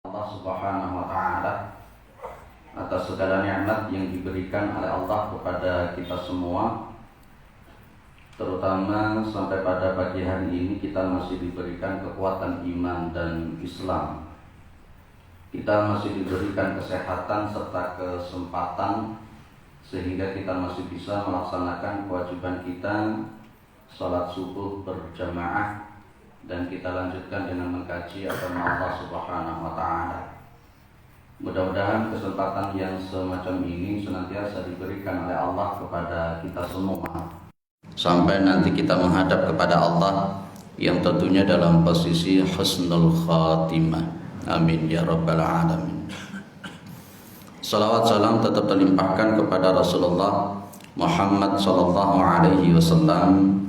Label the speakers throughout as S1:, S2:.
S1: Allah Subhanahu wa taala atas segala nikmat yang diberikan oleh Allah kepada kita semua, terutama sampai pada pagi hari ini kita masih diberikan kekuatan iman dan Islam. Kita masih diberikan kesehatan serta kesempatan sehingga kita masih bisa melaksanakan kewajiban kita salat subuh berjamaah, dan kita lanjutkan dengan mengkaji agama Allah Subhanahu wa taala. Mudah-mudahan kesempatan yang semacam ini senantiasa diberikan oleh Allah kepada kita semua sampai nanti kita menghadap kepada Allah yang tentunya dalam posisi husnul khatimah. Amin ya rabbal alamin. Salawat salam tetap terlimpahkan kepada Rasulullah Muhammad sallallahu alaihi wasallam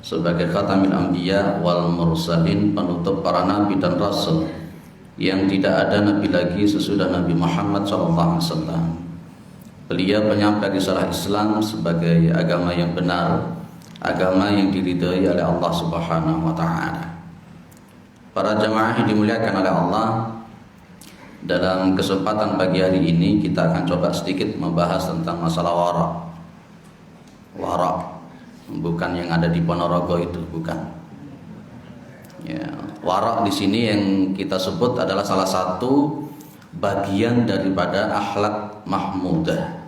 S1: sebagai khatamil anbiya wal mursalin, penutup para nabi dan rasul, yang tidak ada nabi lagi sesudah Nabi Muhammad SAW. Beliau penyampai risalah Islam sebagai agama yang benar, agama yang diridhai oleh Allah Subhanahu wa taala. Para jamaah yang dimuliakan oleh Allah, dalam kesempatan pagi hari ini kita akan coba sedikit membahas tentang masalah wara. Bukan yang ada di Ponorogo itu, bukan. Ya, wara di sini yang kita sebut adalah salah satu bagian daripada akhlak mahmudah.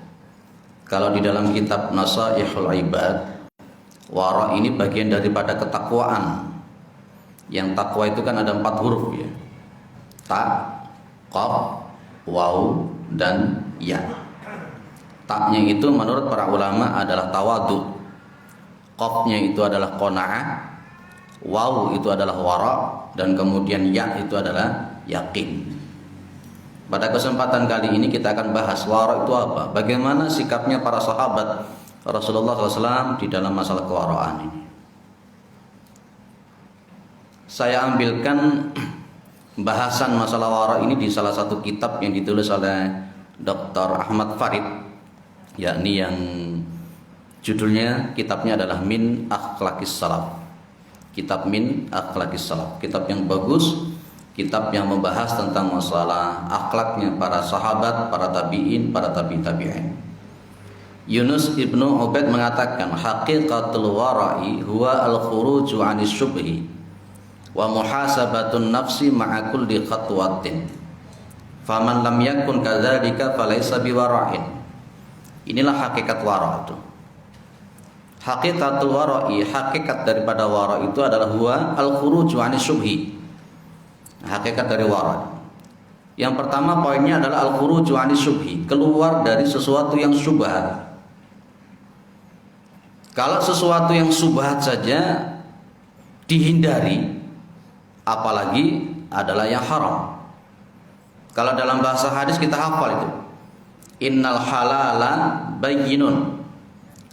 S1: Kalau di dalam kitab Nasaihul Ibad, wara ini bagian daripada ketakwaan. Yang takwa itu kan ada 4 huruf ya. Ta, qaf, waw, dan ya. Taknya itu menurut para ulama adalah tawadu. Qafnya itu adalah qanaah, waw itu adalah wara, dan kemudian ya itu adalah yakin. Pada kesempatan kali ini kita akan bahas wara itu apa, bagaimana sikapnya para sahabat Rasulullah SAW di dalam masalah kewaraan ini. Saya ambilkan bahasan masalah wara ini di salah satu kitab yang ditulis oleh Dr. Ahmad Farid, yakni yang judulnya kitabnya adalah Min Akhlaqis Salaf. Kitab Min Akhlaqis Salaf, kitab yang bagus, kitab yang membahas tentang masalah akhlaknya para sahabat, para tabi'in, para tabi'in. Yunus ibnu Ubaid mengatakan, haqiqatul wara'i huwa al-khuruju 'anis syubhi wa muhasabatun nafsi ma'a kulli khatwatin. Faman lam yakun kadzalika falaysa biwara'in. Inilah hakikat wara' itu. Hakikatul wara'i, hakikat daripada wara' itu adalah huwa al-khuruju 'anis syubhi. Hakikat dari wara'. Yang pertama poinnya adalah al-khuruju 'anis syubhi, keluar dari sesuatu yang syubhat. Kalau sesuatu yang syubhat saja dihindari, apalagi adalah yang haram. Kalau dalam bahasa hadis kita hafal itu, innal halala bayyinun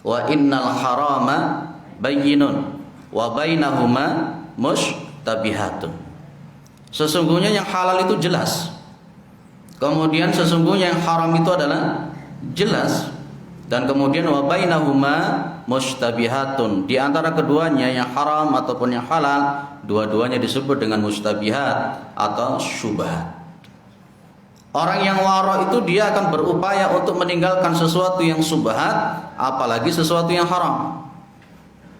S1: wa innal harama bayyinun wa bainahuma mushtabihatun. Sesungguhnya yang halal itu jelas, kemudian sesungguhnya yang haram itu adalah jelas, dan kemudian wa bainahuma mushtabihatun. Di antara keduanya, yang haram ataupun yang halal, dua-duanya disebut dengan mushtabihat atau syubhat. Orang yang wara itu dia akan berupaya untuk meninggalkan sesuatu yang subhat, apalagi sesuatu yang haram.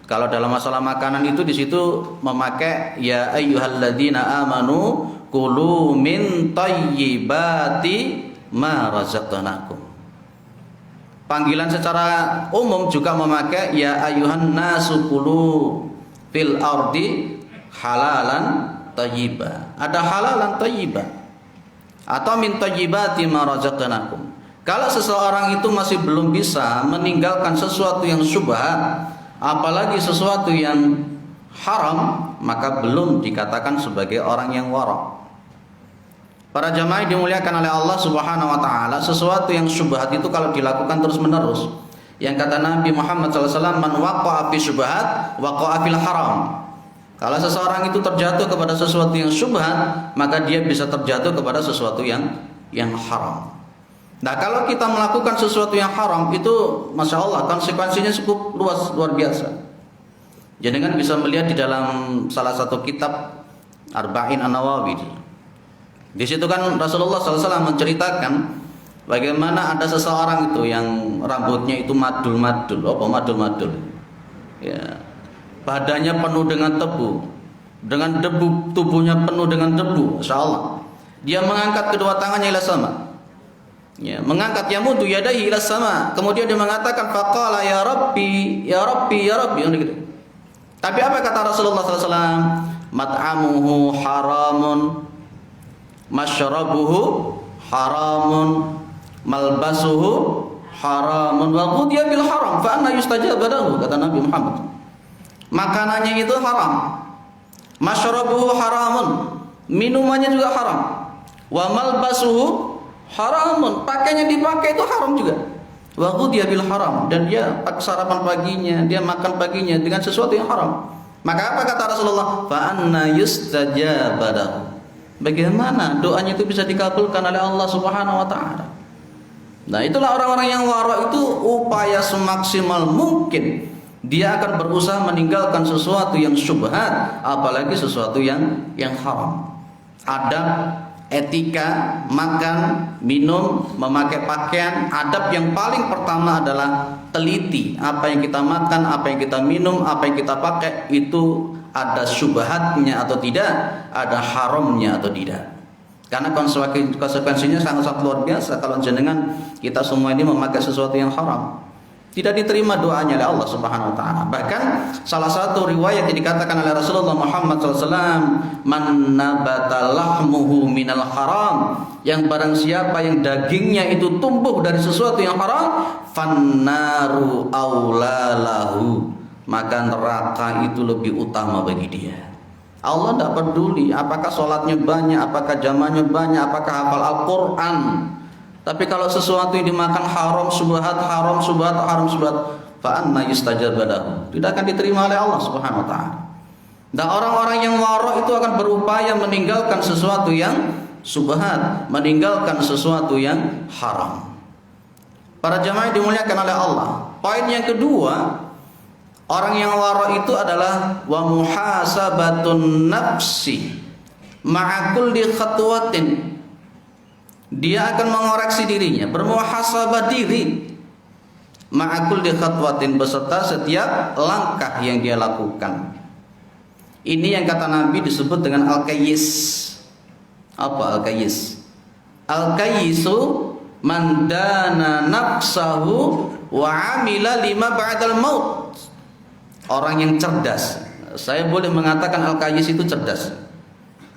S1: Kalau dalam masalah makanan itu di situ memakai ya ayyuhalladzina amanu kulu min thayyibati ma razaqnakum. Panggilan secara umum juga memakai ya ayyuhan nasu kulu fil ardi halalan thayyiba. Ada halalan thayyiba atau min thayyibati ma razaqnakum. Kalau seseorang itu masih belum bisa meninggalkan sesuatu yang syubhat, apalagi sesuatu yang haram, maka belum dikatakan sebagai orang yang wara'. Para jamaah dimuliakan oleh Allah Subhanahu wa taala, sesuatu yang syubhat itu kalau dilakukan terus-menerus, yang kata Nabi Muhammad SAW, man waqa'a fi syubhat waqa'a fil haram. Kalau seseorang itu terjatuh kepada sesuatu yang syubhat, maka dia bisa terjatuh kepada sesuatu yang haram. Nah, kalau kita melakukan sesuatu yang haram itu, masya Allah, konsekuensinya cukup luar biasa. Jadi kan bisa melihat di dalam salah satu kitab Arba'in An-Nawawi, Di situ kan Rasulullah SAW menceritakan bagaimana ada seseorang itu yang rambutnya itu madul-madul. Apa madul-madul? Ya, badannya penuh dengan debu, tubuhnya penuh dengan debu. Insyaallah. Dia mengangkat kedua tangannya ila sama. Ya, mengangkat yamudu yadayhi ila sama. Kemudian dia mengatakan faqala ya Rabbi, ya Rabbi, ya Rabbi. Tapi apa kata Rasulullah SAW? Mat'amuhu haramun, masyrabuhu haramun, malbasuhu haramun, wa ghudhiya bil haram, fa anna yustajab lahu, kata Nabi Muhammad. Makanannya itu haram, masyrabuhu haramun, minumannya juga haram, wa malbasuhu haramun, pakainya dipakai itu haram juga, wa ghudhiya bil haram, dan dia sarapan paginya, dia makan paginya dengan sesuatu yang haram. Maka apa kata Rasulullah? Fa anna yustajab lahu. Bagaimana doanya itu bisa dikabulkan oleh Allah Subhanahu wa taala? Nah, itulah orang-orang yang wara itu upaya semaksimal mungkin dia akan berusaha meninggalkan sesuatu yang syubhat, apalagi sesuatu yang haram. Adab, etika, makan, minum, memakai pakaian, adab yang paling pertama adalah teliti. Apa yang kita makan, apa yang kita minum, apa yang kita pakai itu ada syubhatnya atau tidak, ada haramnya atau tidak. Karena konsekuensinya sangat luar biasa kalau jenengan kita semua ini memakai sesuatu yang haram. Tidak diterima doanya oleh Allah Subhanahu wa taala. Bahkan salah satu riwayat yang dikatakan oleh Rasulullah Muhammad SAW, man nabata lahmuhu minal haram, yang barang siapa yang dagingnya itu tumbuh dari sesuatu yang haram, fannaru aulalahu, maka neraka itu lebih utama bagi dia. Allah tidak peduli apakah sholatnya banyak, apakah jamannya banyak, apakah hafal Al-Quran. Tapi kalau sesuatu yang dimakan haram, subhat, haram, subhat, haram, subhat, fa anna yustajab lahu, tidak akan diterima oleh Allah Subhanahu wa taala. Dan orang-orang yang wara itu akan berupaya meninggalkan sesuatu yang subhat, meninggalkan sesuatu yang haram. Para jamaah dimuliakan oleh Allah. Poin yang kedua, orang yang wara itu adalah wa muhasabatun nafsi ma'a kulli khatwatin. Dia akan mengoreksi dirinya, bermuhasabah diri ma'a kulli khatwatin, beserta setiap langkah yang dia lakukan. Ini yang kata Nabi disebut dengan al-qayyis. Apa al-qayyis? Al-qayyisu man dana nafsahu wa amila lima ba'dal maut. Orang yang cerdas. Saya boleh mengatakan al-qayyis itu cerdas.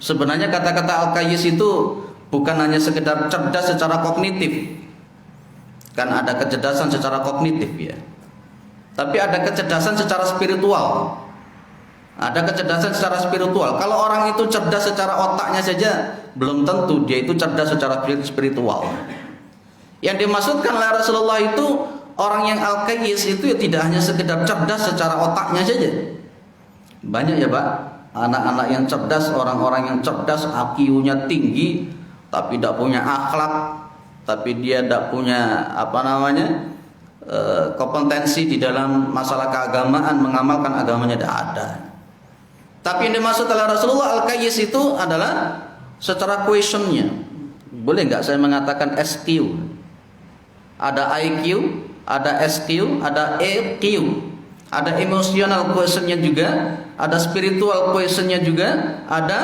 S1: Sebenarnya kata-kata al-qayyis itu bukan hanya sekedar cerdas secara kognitif. Kan ada kecerdasan secara kognitif ya. Tapi ada kecerdasan secara spiritual. Ada kecerdasan secara spiritual. Kalau orang itu cerdas secara otaknya saja, belum tentu dia itu cerdas secara spiritual. Yang dimaksudkan oleh Rasulullah itu orang yang al-qayyis itu ya tidak hanya sekedar cerdas secara otaknya saja. Banyak ya Pak, anak-anak yang cerdas, orang-orang yang cerdas, IQ-nya tinggi, tapi tidak punya akhlak, tapi dia tidak punya kompetensi di dalam masalah keagamaan, mengamalkan agamanya tidak ada. Tapi yang dimaksud oleh Rasulullah al-qayyis itu adalah secara questionnya. Boleh nggak saya mengatakan SQ? Ada IQ, ada SQ, ada EQ, ada emotional questionnya juga, ada spiritual questionnya juga, ada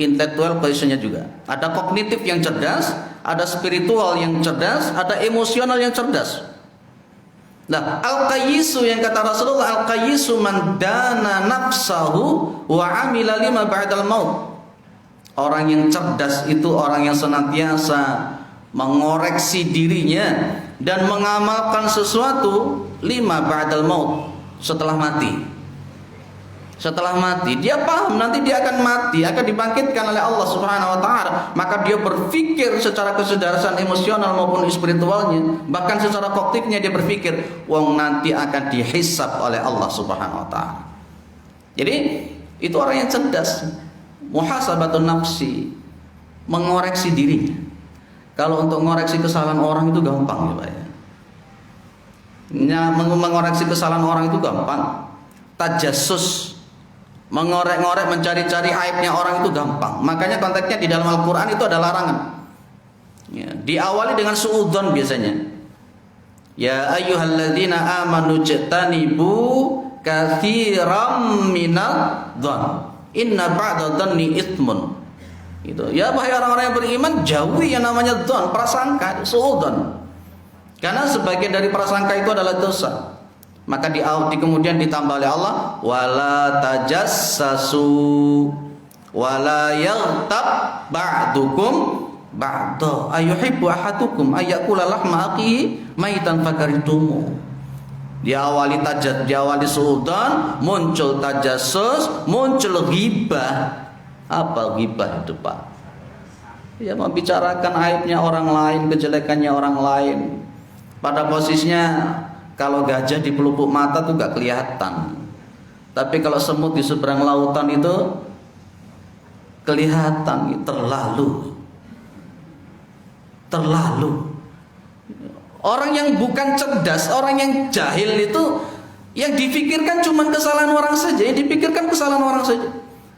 S1: intellectual questionnya juga. Ada kognitif yang cerdas, ada spiritual yang cerdas, ada emosional yang cerdas. Nah, al-qayyisu yang kata Rasulullah, al-qayyisu man dana nafsahu wa amila lima ba'dal maut. Orang yang cerdas itu orang yang senantiasa mengoreksi dirinya dan mengamalkan sesuatu lima ba'dal maut, setelah mati. Setelah mati, dia paham nanti dia akan mati, akan dibangkitkan oleh Allah Subhanahu wa taala. Maka dia berpikir secara kecerdasan emosional maupun spiritualnya, bahkan secara kognitifnya dia berpikir, wong nanti akan dihisab oleh Allah Subhanahu wa taala. Jadi, itu orang yang cerdas. Muhasabatun nafsi, mengoreksi dirinya. Kalau untuk mengoreksi kesalahan orang itu gampang ya Pak ya. Mengoreksi kesalahan orang itu gampang. Tajassus, Mengorek-ngorek, mencari-cari aibnya orang itu gampang. Makanya konteksnya di dalam Al-Quran itu ada larangan. Ya, diawali dengan suudzon biasanya. Ya ayyuhalladzina amanu jtanibu katsiran minadh-dhon. Inna ba'dadh-dhonni itsmun. Itu. Ya wahai orang-orang yang beriman, jauhi yang namanya dzon, prasangka, suudzon. Karena sebagian dari prasangka itu adalah dosa. Maka kemudian ditambah oleh Allah, wala tajassasu wala yaghtab ba'dukum ba'da ayuhibbu ahadukum ayyakula lahma akhihi maitan fakaritumu. Diawali suudzon, muncul tajassus, muncul ghibah. Apa ghibah itu, Pak? Ya, membicarakan aibnya orang lain, kejelekannya orang lain. Pada posisinya kalau gajah di pelupuk mata tuh gak kelihatan. Tapi kalau semut di seberang lautan itu kelihatan. Terlalu. Orang yang bukan cerdas, orang yang jahil itu yang dipikirkan cuma kesalahan orang saja, yang dipikirkan kesalahan orang saja.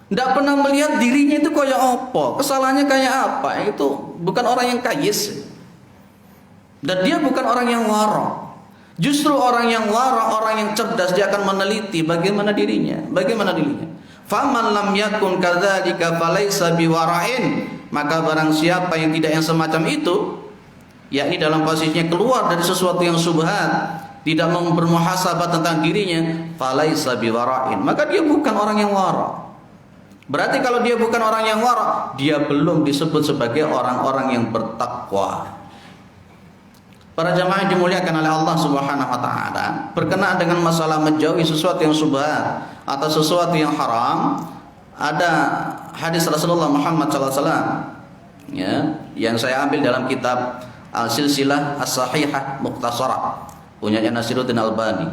S1: Tidak pernah melihat dirinya itu kayak apa, kesalahannya kayak apa. Itu bukan orang yang kayis. Dan dia bukan orang yang wara. Justru orang yang wara, orang yang cerdas, dia akan meneliti bagaimana dirinya. Faman lam yakun kadzalika falaisa biwara'in. Maka barang siapa yang tidak yang semacam itu, yakni dalam posisinya keluar dari sesuatu yang syubhat, tidak mau bermuhasabah tentang dirinya, falaisa biwara'in, maka dia bukan orang yang wara. Berarti kalau dia bukan orang yang wara, dia belum disebut sebagai orang-orang yang bertakwa. Para jamaah yang dimuliakan oleh Allah Subhanahu wa taala, berkenaan dengan masalah menjauhi sesuatu yang syubhat atau sesuatu yang haram, ada hadis Rasulullah Muhammad SAW, ya, yang saya ambil dalam kitab Al-Silsilah As-Sahihah Mukhtasarah punyanya Nasiruddin Albani.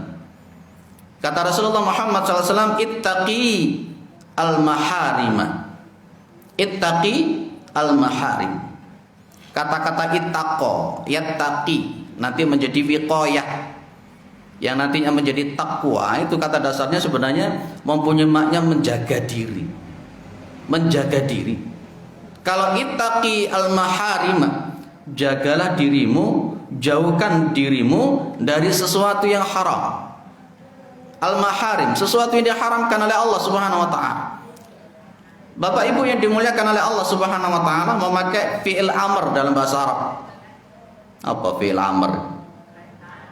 S1: Kata Rasulullah Muhammad SAW, ittaqi al-maharima. Ittaqi al-maharim. Kata-kata ittaqo, yattaqi nanti menjadi wiqayah, yang nantinya menjadi takwa. Itu kata dasarnya sebenarnya mempunyai makna menjaga diri. Menjaga diri. Kalau ittaqi al-maharima, jagalah dirimu, jauhkan dirimu dari sesuatu yang haram. Al-maharim, sesuatu yang diharamkan oleh Allah Subhanahu wa taala. Bapak Ibu yang dimuliakan oleh Allah Subhanahu wa taala memakai fi'il amr dalam bahasa Arab. Apa fi'il amr?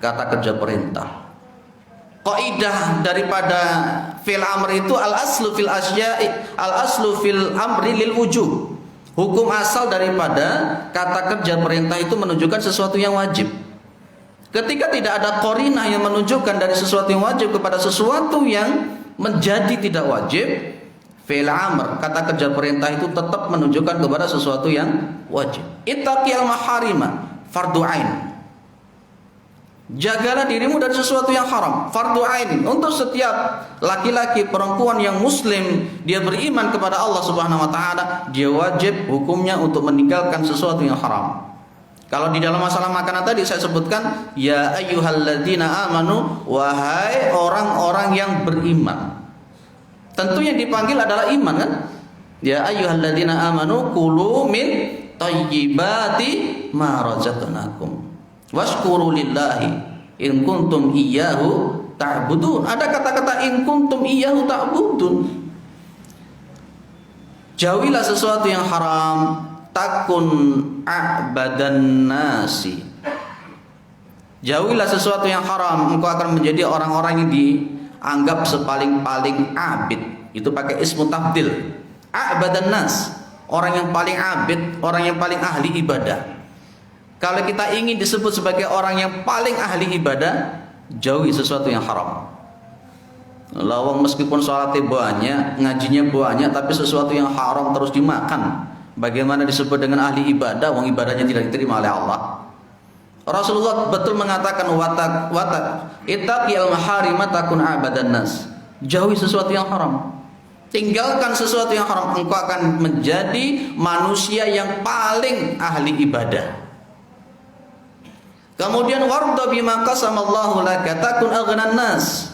S1: Kata kerja perintah. Kaidah daripada fi'il amr itu al-aslu fil asya'i, al-aslu fil amri lil wujub. Hukum asal daripada kata kerja perintah itu menunjukkan sesuatu yang wajib. Ketika tidak ada qarinah yang menunjukkan dari sesuatu yang wajib kepada sesuatu yang menjadi tidak wajib, fi'il amr, kata kerja perintah itu tetap menunjukkan kepada sesuatu yang wajib. Ittaqil maharima, fardu ain. Jagalah dirimu dari sesuatu yang haram, fardu ain. Untuk setiap laki-laki, perempuan yang muslim, dia beriman kepada Allah Subhanahu wa taala, dia wajib hukumnya untuk meninggalkan sesuatu yang haram. Kalau di dalam masalah makanan tadi saya sebutkan, ya ayyuhalladzina amanu, wahai orang-orang yang beriman. Tentu yang dipanggil adalah iman, kan? Ya ayyuhalladzina amanu kulu min thayyibati ma razaqnakum washkuru lillahi in kuntum iyyahu ta'budun. Ada kata-kata in kuntum iyyahu ta'budun. Jauhilah sesuatu yang haram, takun a'badan nasi. Jauhilah sesuatu yang haram, engkau akan menjadi orang-orang yang dianggap sepaling-paling abid. Itu pakai ismu tafdil. A'badan nas, orang yang paling abid, orang yang paling ahli ibadah. Kalau kita ingin disebut sebagai orang yang paling ahli ibadah, jauhi sesuatu yang haram. Lawang meskipun sholatnya banyak, ngajinya banyak, tapi sesuatu yang haram terus dimakan, bagaimana disebut dengan ahli ibadah? Wong ibadahnya tidak diterima oleh Allah. Rasulullah betul mengatakan watak ittaqil maharima takun abadan nas. Jauhi sesuatu yang haram. Tinggalkan sesuatu yang haram, engkau akan menjadi manusia yang paling ahli ibadah. Kemudian warda bima qasamallahu laka takun aghnan nas.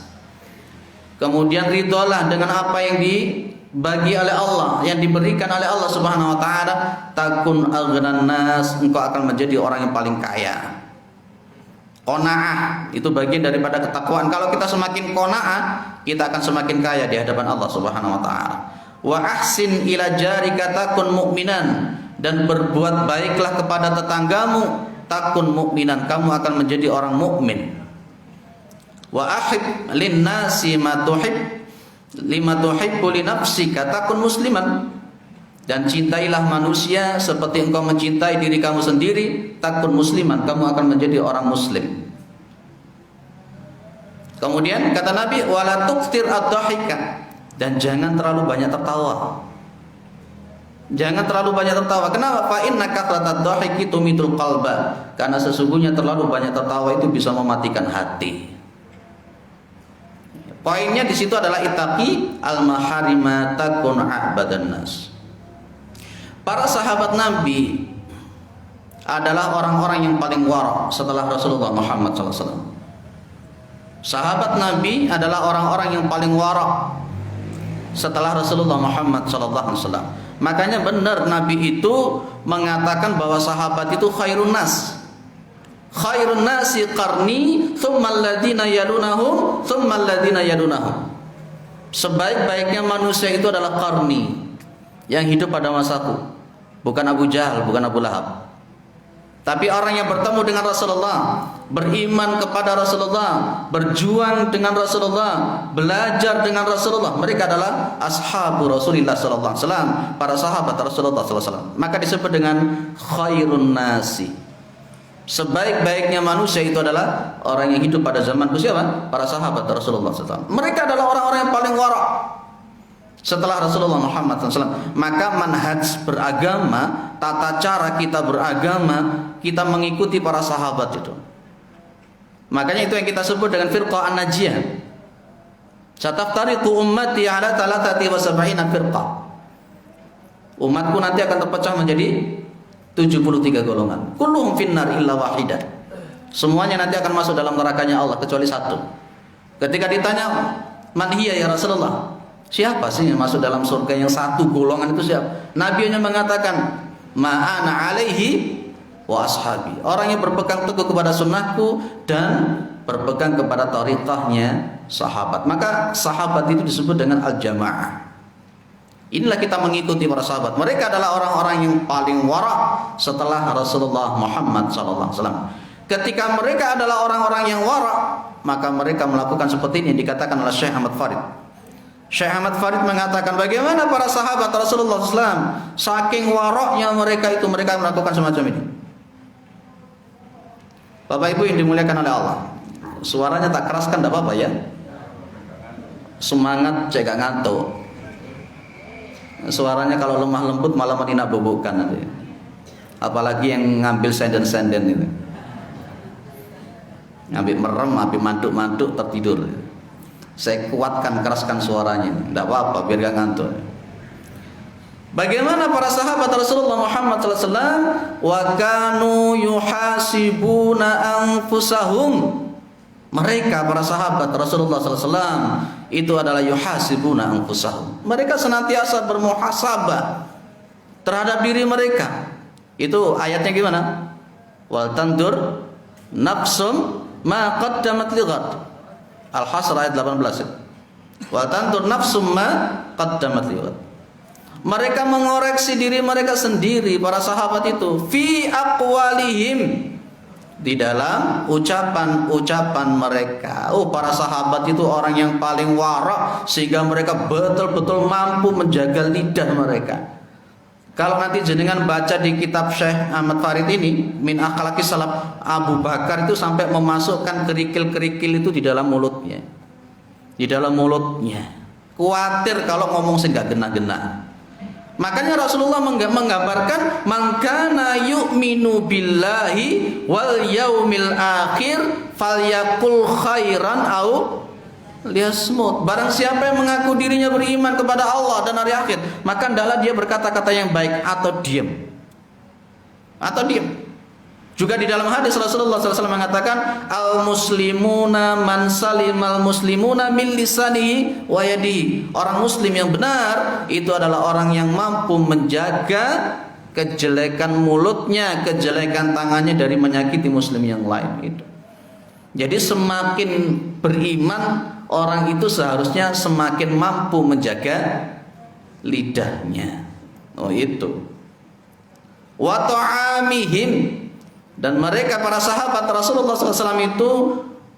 S1: Kemudian ridholah dengan apa yang dibagi oleh Allah, yang diberikan oleh Allah Subhanahu wa taala. Takun aghnan nas, engkau akan menjadi orang yang paling kaya. Qanaah itu bagian daripada ketakwaan. Kalau kita semakin qanaah, kita akan semakin kaya di hadapan Allah Subhanahu wa taala. Wa ahsin ila jarika takun mu'minan, dan berbuat baiklah kepada tetanggamu, takun mu'minan, kamu akan menjadi orang mukmin. Wa ahib lin nasi ma tuhib lima tuhibbu li nafsika takun musliman, dan cintailah manusia seperti engkau mencintai diri kamu sendiri, takun musliman, kamu akan menjadi orang muslim. Kemudian kata Nabi, wala tuqtir ad-dhahika, dan jangan terlalu banyak tertawa. Jangan terlalu banyak tertawa. Kenapa? Fa inna kathrata ad-dhahiki tumitul qalba, karena sesungguhnya terlalu banyak tertawa itu bisa mematikan hati. Poinnya di situ adalah itaqi al-maharima takun a'badan nas. Para sahabat Nabi adalah orang-orang yang paling wara setelah Rasulullah Muhammad SAW. Sahabat Nabi adalah orang-orang yang paling wara setelah Rasulullah Muhammad SAW. Makanya benar Nabi itu mengatakan bahwa sahabat itu khairun nas. Khairun nasi qarni thumma alladhina yalunahum thumma alladhina yalunahum. Sebaik-baiknya manusia itu adalah qarni, yang hidup pada masaku. Bukan Abu Jahal, bukan Abu Lahab. Tapi orang yang bertemu dengan Rasulullah, beriman kepada Rasulullah, berjuang dengan Rasulullah, belajar dengan Rasulullah, mereka adalah ashabu Rasulullah sallallahu alaihi wasallam, para sahabat Rasulullah sallallahu alaihi wasallam. Maka disebut dengan khairun nasi. Sebaik-baiknya manusia itu adalah orang yang hidup pada zamanku, siapa? Para sahabat Rasulullah SAW. Mereka adalah orang-orang yang paling wara setelah Rasulullah Muhammad SAW. Maka manhaj beragama, tata cara kita beragama, kita mengikuti para sahabat itu. Makanya itu yang kita sebut dengan firqah an-najiyah. Sataftariqu ummati ala 73 firqah. Umatku nanti akan terpecah menjadi 73 golongan. Kulluhum finnar illa wahidah. Semuanya nanti akan masuk dalam nerakanya Allah kecuali satu. Ketika ditanya, "Man hiya ya Rasulullah?" Siapa sih yang masuk dalam surga yang satu golongan itu siapa? Nabi hanya mengatakan, "Ma'ana alaihi wa ashabi." Orang yang berpegang teguh kepada sunnahku dan berpegang kepada thariqahnya sahabat. Maka sahabat itu disebut dengan al-jamaah. Inilah kita mengikuti para sahabat. Mereka adalah orang-orang yang paling wara setelah Rasulullah Muhammad SAW. Ketika mereka adalah orang-orang yang wara, maka mereka melakukan seperti ini yang dikatakan oleh Syekh Ahmad Farid. Syekh Ahmad Farid mengatakan bagaimana para sahabat Rasulullah SAW saking waraknya mereka itu, mereka melakukan semacam ini. Bapak Ibu yang dimuliakan oleh Allah, suaranya tak keras kan, tidak apa-apa ya. Semangat cek ngantuk. Suaranya kalau lemah lembut malah menina bobokan nanti. Apalagi yang ngambil senden-senden itu. Ngambil merem, ngambil mantuk-mantuk tertidur. Saya kuatkan, keraskan suaranya. Tidak apa-apa, biar gak ngantuk. Bagaimana para sahabat Rasulullah Muhammad SAW? Wa kanu yuhasibuna anfusahum. Mereka para sahabat Rasulullah SAW itu adalah yuhasibuna anfusahum. Mereka senantiasa bermuhasabah terhadap diri mereka. Itu ayatnya gimana? Wal tandur nafsum ma qaddamat lighad. Al-Hasr ayat 18. Wal tandur nafsum ma qaddamat lighad. Mereka mengoreksi diri mereka sendiri, para sahabat itu, fi aqwalihim, di dalam ucapan-ucapan mereka. Oh, para sahabat itu orang yang paling warak, sehingga mereka betul-betul mampu menjaga lidah mereka. Kalau nanti jenengan baca di kitab Syekh Ahmad Farid ini, Min Akhlaqis Salaf, Abu Bakar itu sampai memasukkan kerikil-kerikil itu di dalam mulutnya. Di dalam mulutnya. Kuatir kalau ngomong sehingga gena-gena. Makanya Rasulullah menggambarkan man kana yu'minu billahi wal yaumil akhir falyaqul khairan au liyasmut. Barang siapa yang mengaku dirinya beriman kepada Allah dan hari akhir, maka hendaklah dia berkata-kata yang baik atau diam. Atau diam. Juga di dalam hadis Rasulullah SAW mengatakan, al-muslimuna man salimal muslimuna min lisanihi wa yadihi. Orang muslim yang benar itu adalah orang yang mampu menjaga kejelekan mulutnya, kejelekan tangannya dari menyakiti muslim yang lain itu. Jadi semakin beriman orang itu seharusnya semakin mampu menjaga lidahnya. Oh itu. Wa ta'amihim, dan mereka para sahabat Rasulullah SAW itu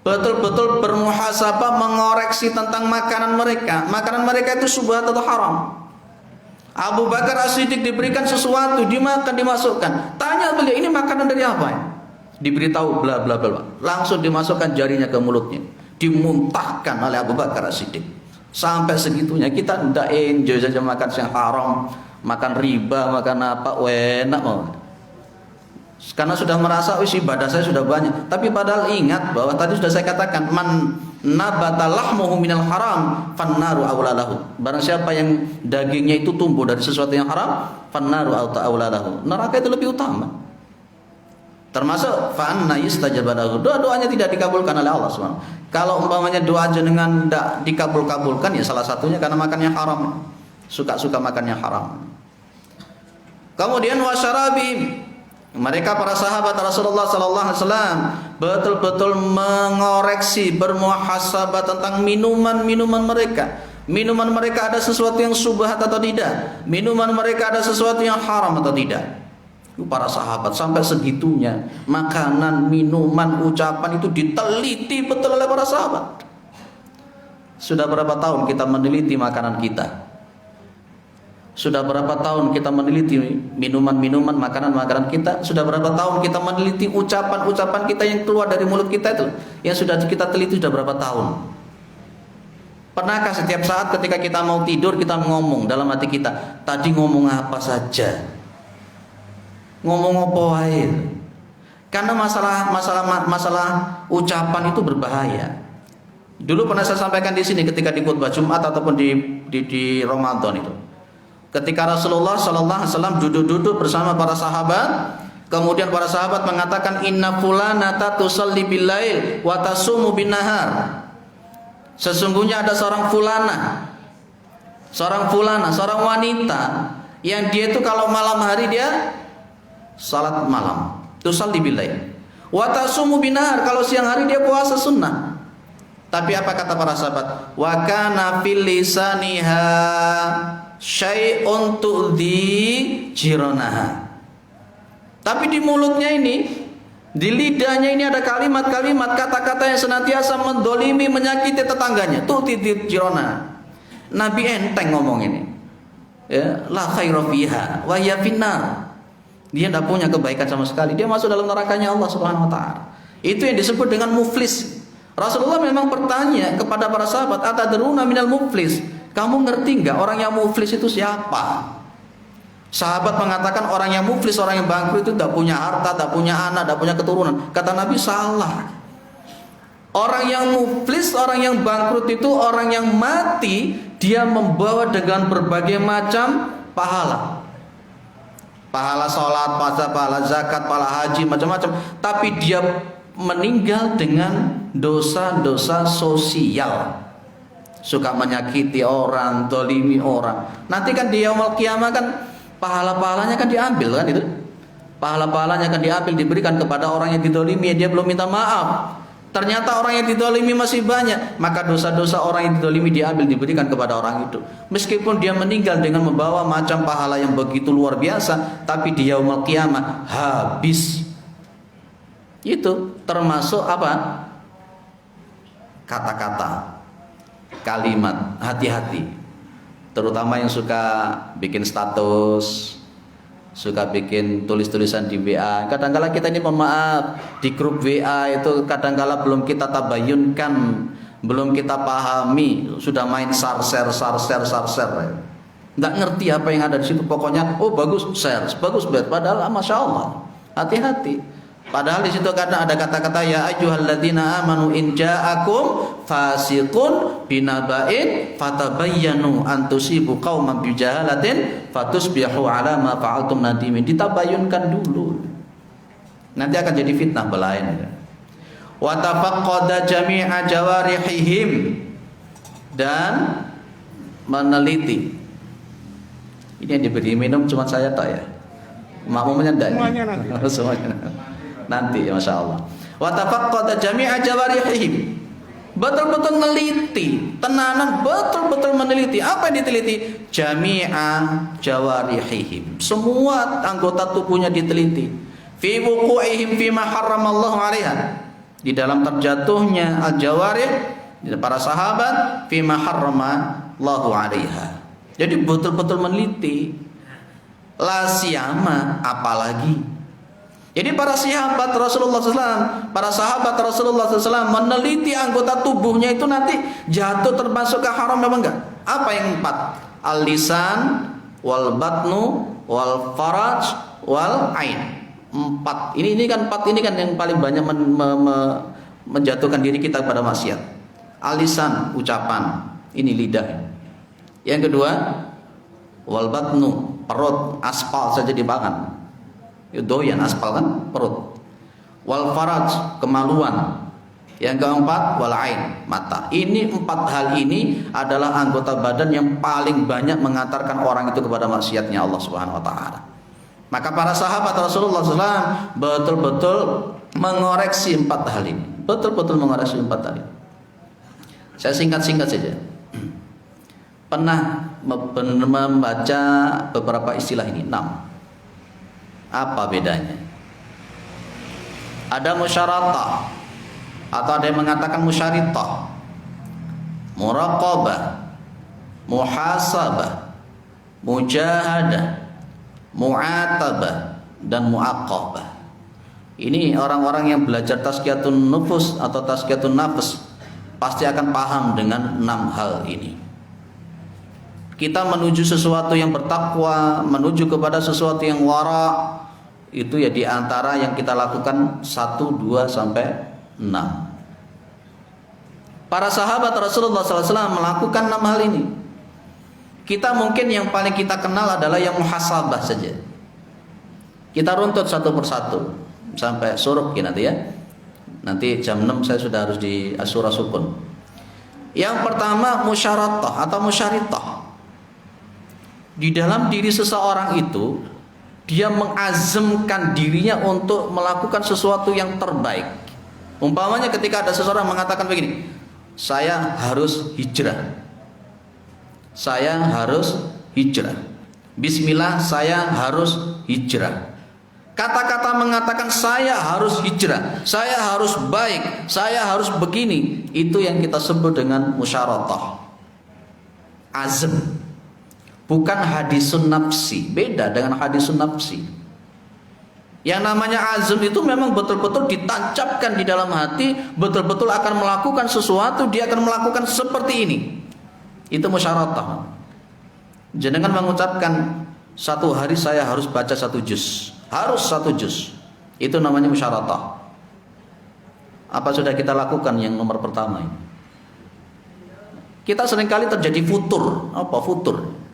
S1: betul-betul bermuhasabah, mengoreksi tentang makanan mereka. Makanan mereka itu subhat atau haram. Abu Bakar As-Siddiq diberikan sesuatu, dimakan, dimasukkan. Tanya beliau, ini makanan dari apa ya? Diberitahu bla bla bla. Langsung dimasukkan jarinya ke mulutnya, dimuntahkan oleh Abu Bakar As-Siddiq. Sampai segitunya kita tidak enjoy saja makan yang haram, makan riba, makan apa, enak mau. Karena sudah merasa ibadah saya sudah banyak. Tapi padahal ingat bahwa tadi sudah saya katakan, man nabata lahmuhu minal haram fannaru aulalahu. Barang siapa yang dagingnya itu tumbuh dari sesuatu yang haram, fannaru aulalahu. Neraka itu lebih utama. Termasuk fa'anna yustajaba lahu. Doa-doanya tidak dikabulkan oleh Allah SWT. Kalau umpamanya doa jenengan tidak dikabul-kabulkan, ya salah satunya karena makannya haram. Suka-suka makannya haram. Kemudian wasyarabihim, mereka para sahabat Rasulullah sallallahu alaihi wasallam betul-betul mengoreksi, bermuhasabah tentang minuman-minuman mereka. Minuman mereka ada sesuatu yang subhat atau tidak? Minuman mereka ada sesuatu yang haram atau tidak? Para sahabat sampai segitunya, makanan, minuman, ucapan itu diteliti betul oleh para sahabat. Sudah berapa tahun kita meneliti makanan kita? Sudah berapa tahun kita meneliti minuman-minuman, makanan-makanan kita? Sudah berapa tahun kita meneliti ucapan-ucapan kita yang keluar dari mulut kita itu? Yang sudah kita teliti sudah berapa tahun? Pernahkah setiap saat ketika kita mau tidur kita ngomong dalam hati kita, tadi ngomong apa saja? Ngomong apa wae? Karena masalah ucapan itu berbahaya. Dulu pernah saya sampaikan di sini ketika di khutbah Jumat ataupun di Ramadan itu. Ketika Rasulullah sallallahu alaihi wasallam duduk-duduk bersama para sahabat, kemudian para sahabat mengatakan, inna fulanata tusalli bil lail wa tasumu bin nahar. Sesungguhnya ada seorang fulana, seorang wanita yang dia itu kalau malam hari dia salat malam, tusalli bil lail. Wa tasumu bin nahar, kalau siang hari dia puasa sunnah. Tapi apa kata para sahabat? Wa kana fil lisaniha syai'un tu'dhi jiranaha. Tapi di mulutnya ini, di lidahnya ini ada kalimat-kalimat, kata-kata yang senantiasa mendolimi, menyakiti tetangganya. Tu'dhi jiranaha. Nabi enteng ngomong ini. Ya, la khaira fiha wa hiya finnar. Dia tidak punya kebaikan sama sekali. Dia masuk dalam nerakanya Allah Subhanahu wa taala. Itu yang disebut dengan muflis. Rasulullah memang bertanya kepada para sahabat, atadruna minal muflis? Kamu ngerti enggak orang yang muflis itu siapa? Sahabat mengatakan orang yang muflis, orang yang bangkrut itu tidak punya harta, tidak punya anak, tidak punya keturunan. Kata Nabi, salah. Orang yang muflis, orang yang bangkrut itu orang yang mati, dia membawa dengan berbagai macam pahala. Pahala sholat, pahala zakat, pahala haji, macam-macam. Tapi dia meninggal dengan dosa-dosa sosial. Suka menyakiti orang, dolimi orang. Nanti kan di yaumul qiyamah kan pahala-pahalanya kan diambil kan itu. Pahala-pahalanya kan diambil, diberikan kepada orang yang didolimi, dia belum minta maaf. Ternyata orang yang didolimi masih banyak, maka dosa-dosa orang yang didolimi diambil, diberikan kepada orang itu. Meskipun dia meninggal dengan membawa macam pahala yang begitu luar biasa, tapi di yaumul qiyamah habis. Itu termasuk apa? Kata-kata, kalimat, hati-hati. Terutama yang suka bikin status, suka bikin tulis-tulisan di WA. Kadang-kala kita ini mohon maaf, di grup WA itu kadang-kala belum kita tabayunkan, belum kita pahami, sudah main share. Nggak ngerti apa yang ada di situ. Pokoknya, oh bagus share, bagus banget. Padahal masya Allah, hati-hati. Padahal di situ kadang ada kata-kata ya ayyuhalladzina amanu in ja'akum fasiqun binaba'in fatabayyanu an tusibu qauman bijahalatin fatusbihu ala ma fa'altum nadimin. Ditabayunkan dulu. Nanti akan jadi fitnah belayan. Wa tafaqqada jami'a jawarihihim, dan meneliti. Ini yang diberi minum cuma saya tak ya? Makmumnya enggak? Semuanya nanti. Semuanya nanti, masya Allah. Wa tafaqqada jami'a jawarihihim, betul-betul meneliti, tenanan betul-betul meneliti. Apa yang diteliti? Jami'a jawarihihim, semua anggota tubuhnya diteliti. Fi wuqu'ihim fi ma harramallahu 'alaiha, di dalam terjatuhnya al-jawarih para sahabat fi ma harramallahu 'alaiha. Jadi betul-betul meneliti. La siyama, apalagi. Jadi para sahabat Rasulullah SAW, para sahabat Rasulullah SAW meneliti anggota tubuhnya itu nanti jatuh termasuk ke haram apa enggak? Apa yang 4? Al-lisan, wal batnu, wal faraj, wal ain. 4. Ini kan 4 ini kan yang paling banyak menjatuhkan diri kita pada maksiat. Al-lisan, ucapan, ini lidah. Yang kedua, wal batnu, perut, aspal saja dimakan. Doyan aspal kan, perut. Wal faraj, kemaluan. Yang keempat, wal ain, mata. Ini 4 hal ini adalah anggota badan yang paling banyak mengantarkan orang itu kepada maksiatnya Allah Subhanahu wa taala. Maka para sahabat Rasulullah SAW betul-betul mengoreksi 4 hal ini. Betul-betul mengoreksi 4 hal ini. Saya singkat-singkat saja. Pernah membaca beberapa istilah ini, 6. Apa bedanya? Ada musyaratah, atau ada yang mengatakan musyaritah, muraqabah, muhasabah, mujahadah, mu'atabah, dan mu'aqabah. Ini orang-orang yang belajar tazkiyatun nufus atau tazkiyatun nafs pasti akan paham dengan 6 hal ini. Kita menuju sesuatu yang bertakwa, menuju kepada sesuatu yang wara, itu ya diantara yang kita lakukan 1, 2, sampai 6. Para sahabat Rasulullah SAW melakukan 6 hal ini. Kita mungkin yang paling kita kenal adalah yang muhasabah saja. Kita runtut satu persatu sampai suruk nanti ya. Nanti jam 6 saya sudah harus di Asyura Sukun. Yang pertama musyaratah atau musyaritah. Di dalam diri seseorang itu, dia mengazamkan dirinya untuk melakukan sesuatu yang terbaik. Umpamanya ketika ada seseorang mengatakan begini, saya harus hijrah, saya harus hijrah, bismillah saya harus hijrah. Kata-kata mengatakan saya harus hijrah, saya harus baik, saya harus begini, itu yang kita sebut dengan musyaratah, azam. Bukan hadisun nafsi, beda dengan hadisun nafsi. Yang namanya azam itu memang betul-betul ditancapkan di dalam hati, betul-betul akan melakukan sesuatu, dia akan melakukan seperti ini. Itu musyaratah. Jenengan mengucapkan 1 hari saya harus baca 1 juz, harus 1 juz. Itu namanya musyaratah. Apa sudah kita lakukan yang nomor pertama ini? Kita seringkali terjadi futur. Apa futur?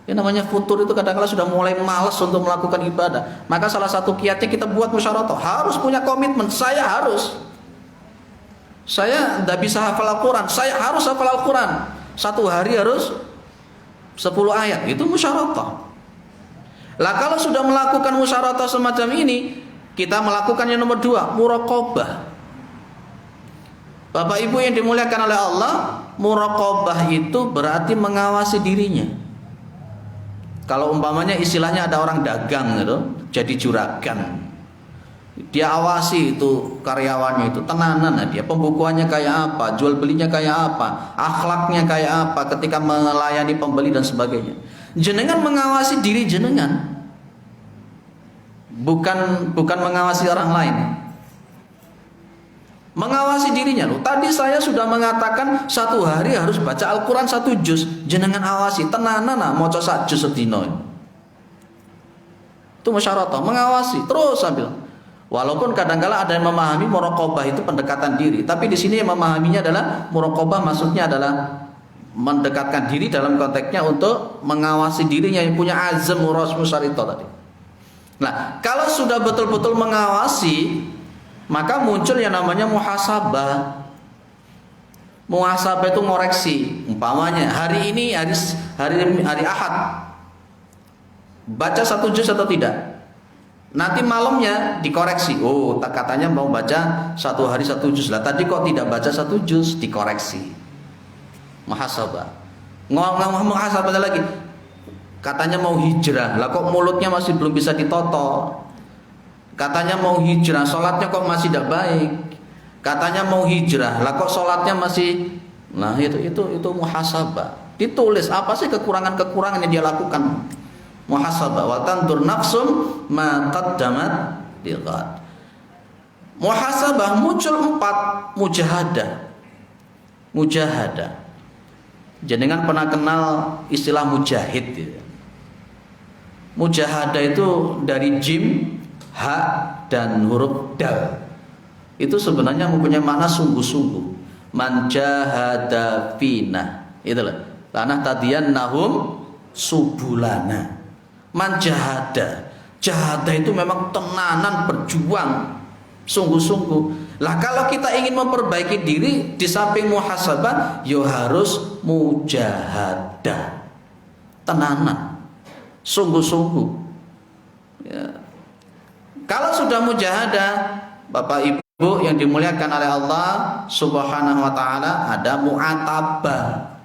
S1: Yang namanya futur itu kadang-kadang sudah mulai malas untuk melakukan ibadah. Maka salah satu kiatnya kita buat musyaratah. Harus punya komitmen. Saya harus. Saya tidak bisa hafal Al-Quran. Saya harus hafal Al-Quran. 1 hari harus 10 ayat. Itu musyaratah. Lah kalau sudah melakukan musyaratah semacam ini, kita melakukan yang nomor 2, muraqabah. Bapak Ibu yang dimuliakan oleh Allah, muraqabah itu berarti mengawasi dirinya. Kalau umpamanya istilahnya ada orang dagang gitu, jadi juragan, dia awasi itu karyawannya itu, tenanan dia, pembukuannya kayak apa, jual belinya kayak apa, akhlaknya kayak apa ketika melayani pembeli dan sebagainya. Jenengan mengawasi diri jenengan, bukan mengawasi orang lain. Mengawasi dirinya loh. Tadi saya sudah mengatakan 1 hari harus baca Al-Quran 1 juz. Jenengan awasi, tenanan maca 1 juz sedina. Itu musyaratah, mengawasi terus sambil. Walaupun kadang-kala ada yang memahami muraqabah itu pendekatan diri, tapi di sini yang memahaminya adalah muraqabah maksudnya adalah mendekatkan diri dalam konteksnya untuk mengawasi dirinya yang punya azam muras musyaritah tadi. Nah, kalau sudah betul-betul mengawasi, maka muncul yang namanya muhasabah. Muhasabah itu ngoreksi. Umpamanya hari ini hari Ahad, baca 1 juz atau tidak? Nanti malamnya dikoreksi. Oh, katanya mau baca 1 hari 1 juz lah. Tadi kok tidak baca 1 juz, dikoreksi. Muhasabah. Muhasabah lagi. Katanya mau hijrah, lah kok mulutnya masih belum bisa ditoto. Katanya mau hijrah, sholatnya kok masih tidak baik. Katanya mau hijrah, lah kok sholatnya masih. Nah itu muhasabah. Ditulis apa sih kekurangan-kekurangan yang dia lakukan. Muhasabah. Wa tandur nafsum ma qaddamat lighad. Muhasabah muncul 4, mujahadah. Jenengan pernah kenal istilah mujahid ya? Mujahadah itu dari jim, ha, dan huruf dal. Itu sebenarnya mempunyai makna sungguh-sungguh. Man jahada fina. Itulah. Lana tadiyan nahum subulana. Man jahada. Jahada itu memang tenanan berjuang sungguh-sungguh. Lah kalau kita ingin memperbaiki diri, di samping muhasabah, yo harus mujahadah. Tenanan. Sungguh-sungguh ya. Kalau sudah mujahadah, Bapak Ibu yang dimuliakan oleh Allah Subhanahu wa ta'ala, ada mu'atabah.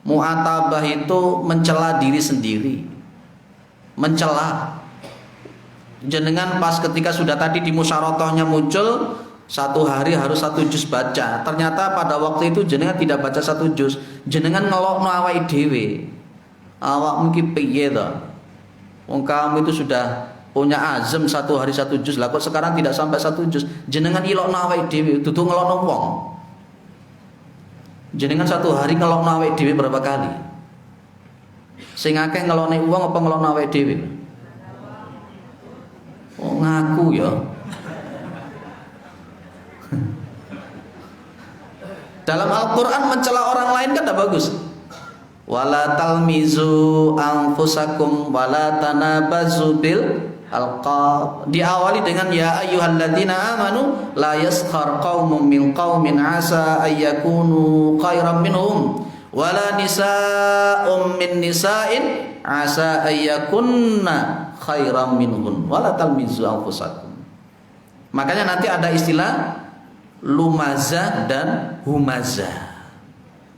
S1: Mu'atabah itu mencela diri sendiri, mencela. Jenengan pas ketika sudah tadi di musyarakahnya muncul 1 hari harus 1 juz baca, ternyata pada waktu itu jenengan tidak baca 1 juz, jenengan ngelokno awake dhewe. Awak mungkin piye to? Wong kamu itu sudah punya azam 1 hari 1 juz, lah kok sekarang tidak sampai 1 juz. Jenengan ilokno awake dhewe, dudu ngelokno wong. Jenengan 1 hari ngelokno awake dhewe berapa kali? Sing akeh ngelokne wong apa ngelokno awake dhewe? Oh, ngaku ya. Dalam Al-Qur'an mencela orang lain kan tidak bagus. Wala talmizu anfusakum wala tanabazu bil alqab. Diawali dengan ya ayyuhalladzina amanu la yaskhar qaumun min qaumin asa ayyakunu khairan minhum wala nisa'um min nisa'in asa ayyakunna khairan minhun wala talmizu anfusakum. Makanya nanti ada istilah lumazah dan humazah.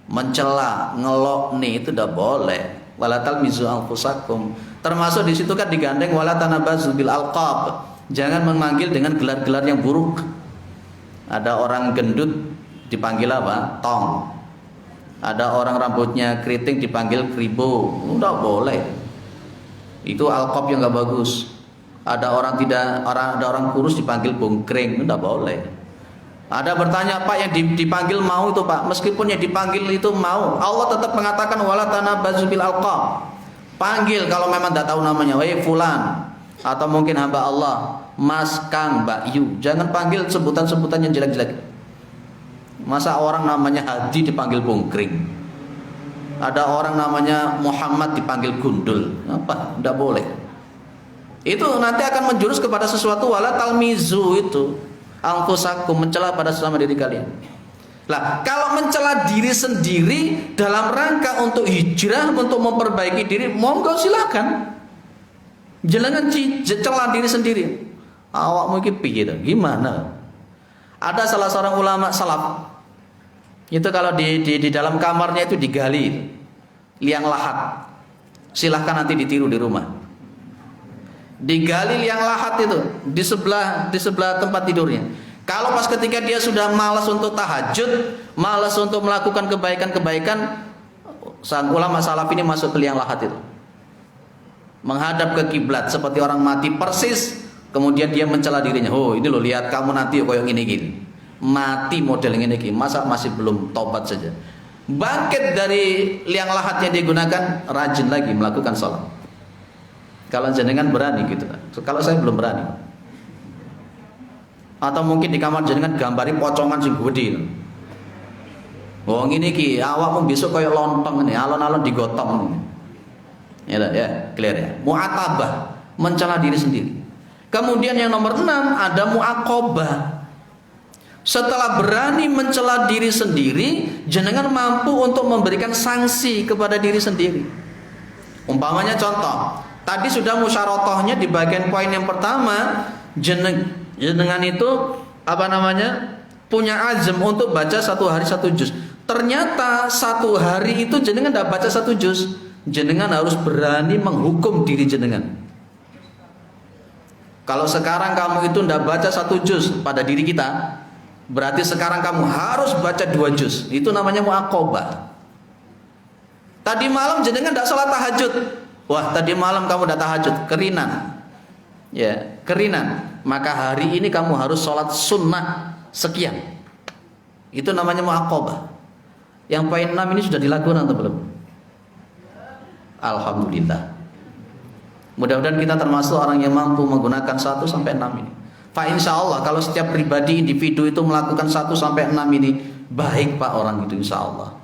S1: Mencela, ngelokni itu tidak boleh. Wala talmizu anfusakum. Termasuk di situ kan digandeng wala tanabazu bil alqab. Jangan memanggil dengan gelar-gelar yang buruk. Ada orang gendut dipanggil apa? Tong. Ada orang rambutnya keriting dipanggil kribo. Tidak boleh. Itu alqab yang enggak bagus. Ada orang kurus dipanggil bungkring. Tidak boleh. Ada bertanya, Pak, yang dipanggil mau itu, Pak, meskipun yang dipanggil itu mau, Allah tetap mengatakan wala tanabazu bil alqab. Panggil kalau memang tidak tahu namanya, wahai fulan, atau mungkin hamba Allah, Mas, Kang, Mbak Yu. Jangan panggil sebutan-sebutan yang jelek-jelek. Masa orang namanya Hadi dipanggil bungkring? Ada orang namanya Muhammad dipanggil gundul? Apa? Tidak boleh. Itu nanti akan menjurus kepada sesuatu wala talmizu itu. Anfusakum, mencela pada sesama diri kalian. Lah, kalau mencela diri sendiri dalam rangka untuk hijrah, untuk memperbaiki diri, monggo silakan. Jangan celah diri sendiri. Awak mungkin piye gimana? Ada salah seorang ulama salaf. Itu kalau di dalam kamarnya itu digali liang lahat. Silahkan nanti ditiru di rumah. Digali liang lahat itu di sebelah tempat tidurnya. Kalau pas ketika dia sudah malas untuk tahajud, malas untuk melakukan kebaikan-kebaikan, sang ulama salaf ini masuk ke liang lahat itu, menghadap ke kiblat seperti orang mati persis. Kemudian dia mencela dirinya, oh ini loh, lihat kamu nanti kayak gini-gini, mati model gini-gini, masa masih belum tobat saja. Bangkit dari liang lahat yang digunakan, rajin lagi melakukan sholat. Kalau jenengan berani gitu, kalau saya belum berani. Atau mungkin di kamar jenengan gambari pocongan sing gede. Oh ngene iki, awakmu besok koyo lontong ini, alon-alon digotong. Ya, clear ya. Mu'atabah. mencela diri sendiri. Kemudian yang nomor 6 ada muaqabah. Setelah berani mencela diri sendiri, jenengan mampu untuk memberikan sanksi kepada diri sendiri. Umpamanya contoh, tadi sudah musyarotohnya di bagian poin yang pertama, jenengan itu punya azam untuk baca 1 hari 1 juz. Ternyata 1 hari itu jenengan tidak baca 1 juz. Jenengan harus berani menghukum diri jenengan. Kalau sekarang kamu itu tidak baca 1 juz pada diri kita, berarti sekarang kamu harus baca 2 juz. Itu namanya muaqabah. Tadi malam jenengan tidak sholat tahajud. Wah, tadi malam kamu tidak tahajud, kerinan. Ya, kerinan. Maka hari ini kamu harus sholat sunnah sekian. Itu namanya muaqabah. Yang poin 6 ini sudah dilakukan atau belum? Alhamdulillah. Mudah-mudahan kita termasuk orang yang mampu menggunakan 1 sampai 6 ini. Pak, insya Allah kalau setiap pribadi individu itu melakukan 1 sampai 6 ini, baik Pak orang itu insya Allah.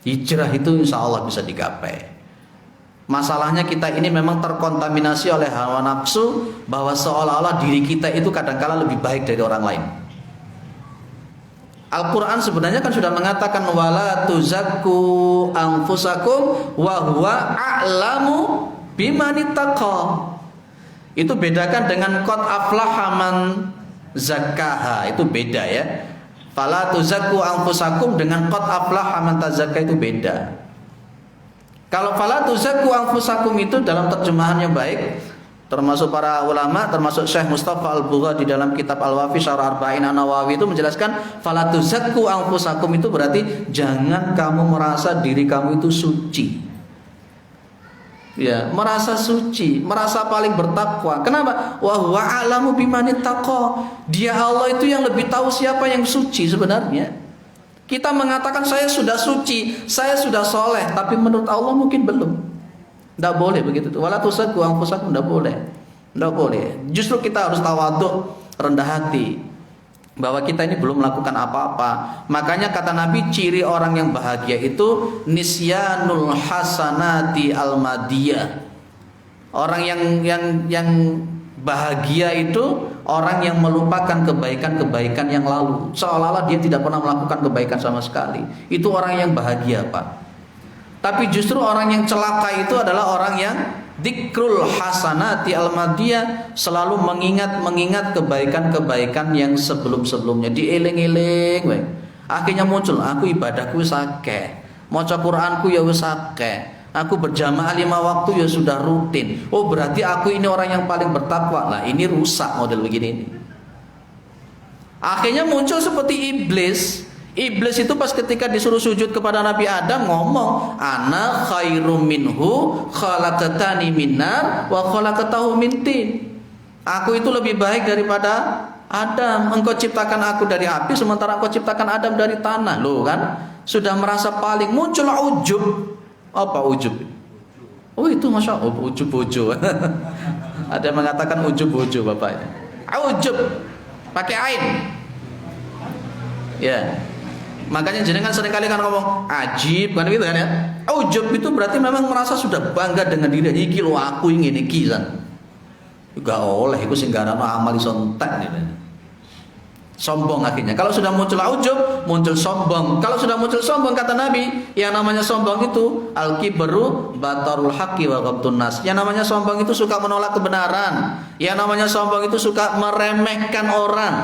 S1: Hijrah itu insya Allah bisa digapai. Masalahnya kita ini memang terkontaminasi oleh hawa nafsu, bahwa seolah-olah diri kita itu kadang-kala lebih baik dari orang lain. Al-Quran sebenarnya kan sudah mengatakan wala tuzakku anfusakum wa huwa a'lamu bimanittaqa. Itu bedakan dengan qad aflaha man zakkaha, itu beda ya. Fala tuzakku anfusakum dengan qad aflaha man tazakka itu beda. Kalau fala tuzakku anfusakum itu dalam terjemahan yang baik, termasuk para ulama, termasuk Syekh Mustafa Al-Bugha di dalam kitab Al-Wafi Syarah Arba'in An-Nawawi itu menjelaskan fala tuzakku anfusakum itu berarti jangan kamu merasa diri kamu itu suci. Ya, merasa suci, merasa paling bertakwa. Kenapa? Wa huwa a'lamu bimanittaqa. Dia Allah itu yang lebih tahu siapa yang suci sebenarnya. Kita mengatakan saya sudah suci, saya sudah soleh, tapi menurut Allah mungkin belum. Tidak boleh begitu. Wala tuzakku anfusakum, tidak boleh. Tidak boleh. Justru kita harus tawadhu, rendah hati, bahwa kita ini belum melakukan apa-apa. Makanya kata Nabi, ciri orang yang bahagia itu nisyanul hasanati almadiyah. Orang yang bahagia itu orang yang melupakan kebaikan-kebaikan yang lalu, seolah-olah dia tidak pernah melakukan kebaikan sama sekali. Itu orang yang bahagia, Pak. Tapi justru orang yang celaka itu adalah orang yang dzikrul hasanati almadiyah, selalu mengingat kebaikan-kebaikan yang sebelum-sebelumnya, dieling-eling. Akhirnya muncul, aku ibadahku sakeh, maca Qur'anku ya wis akeh, aku berjamaah 5 waktu ya sudah rutin. Oh, berarti aku ini orang yang paling bertakwa. Lah, ini rusak model begini ini. Akhirnya muncul seperti iblis. Iblis itu pas ketika disuruh sujud kepada Nabi Adam ngomong, ana khairum minhu khalaqatani min nar wa khalaqatahu min tin. Aku itu lebih baik daripada Adam. Engkau ciptakan aku dari api, sementara engkau ciptakan Adam dari tanah. Loh kan, sudah merasa paling. Muncul ujub. Apa ujub? Oh, itu masya Allah, ujub ujub. Ada yang mengatakan ujub ujub Bapak ini. Ujub pakai ain. Ya. Makanya jenengan seringkali kan ngomong ajib kan gitu kan ya. Ujub itu berarti memang merasa sudah bangga dengan dirinya. Iki lo aku ingin iki kan. Juga oleh iku sing garano amal iso entek gitu. Sombong akhirnya. Kalau sudah muncul ujub, muncul sombong. Kalau sudah muncul sombong, kata Nabi, yang namanya sombong itu al-kibru batarul haqqi wa ghamtun nas. Yang namanya sombong itu suka menolak kebenaran. Yang namanya sombong itu suka meremehkan orang.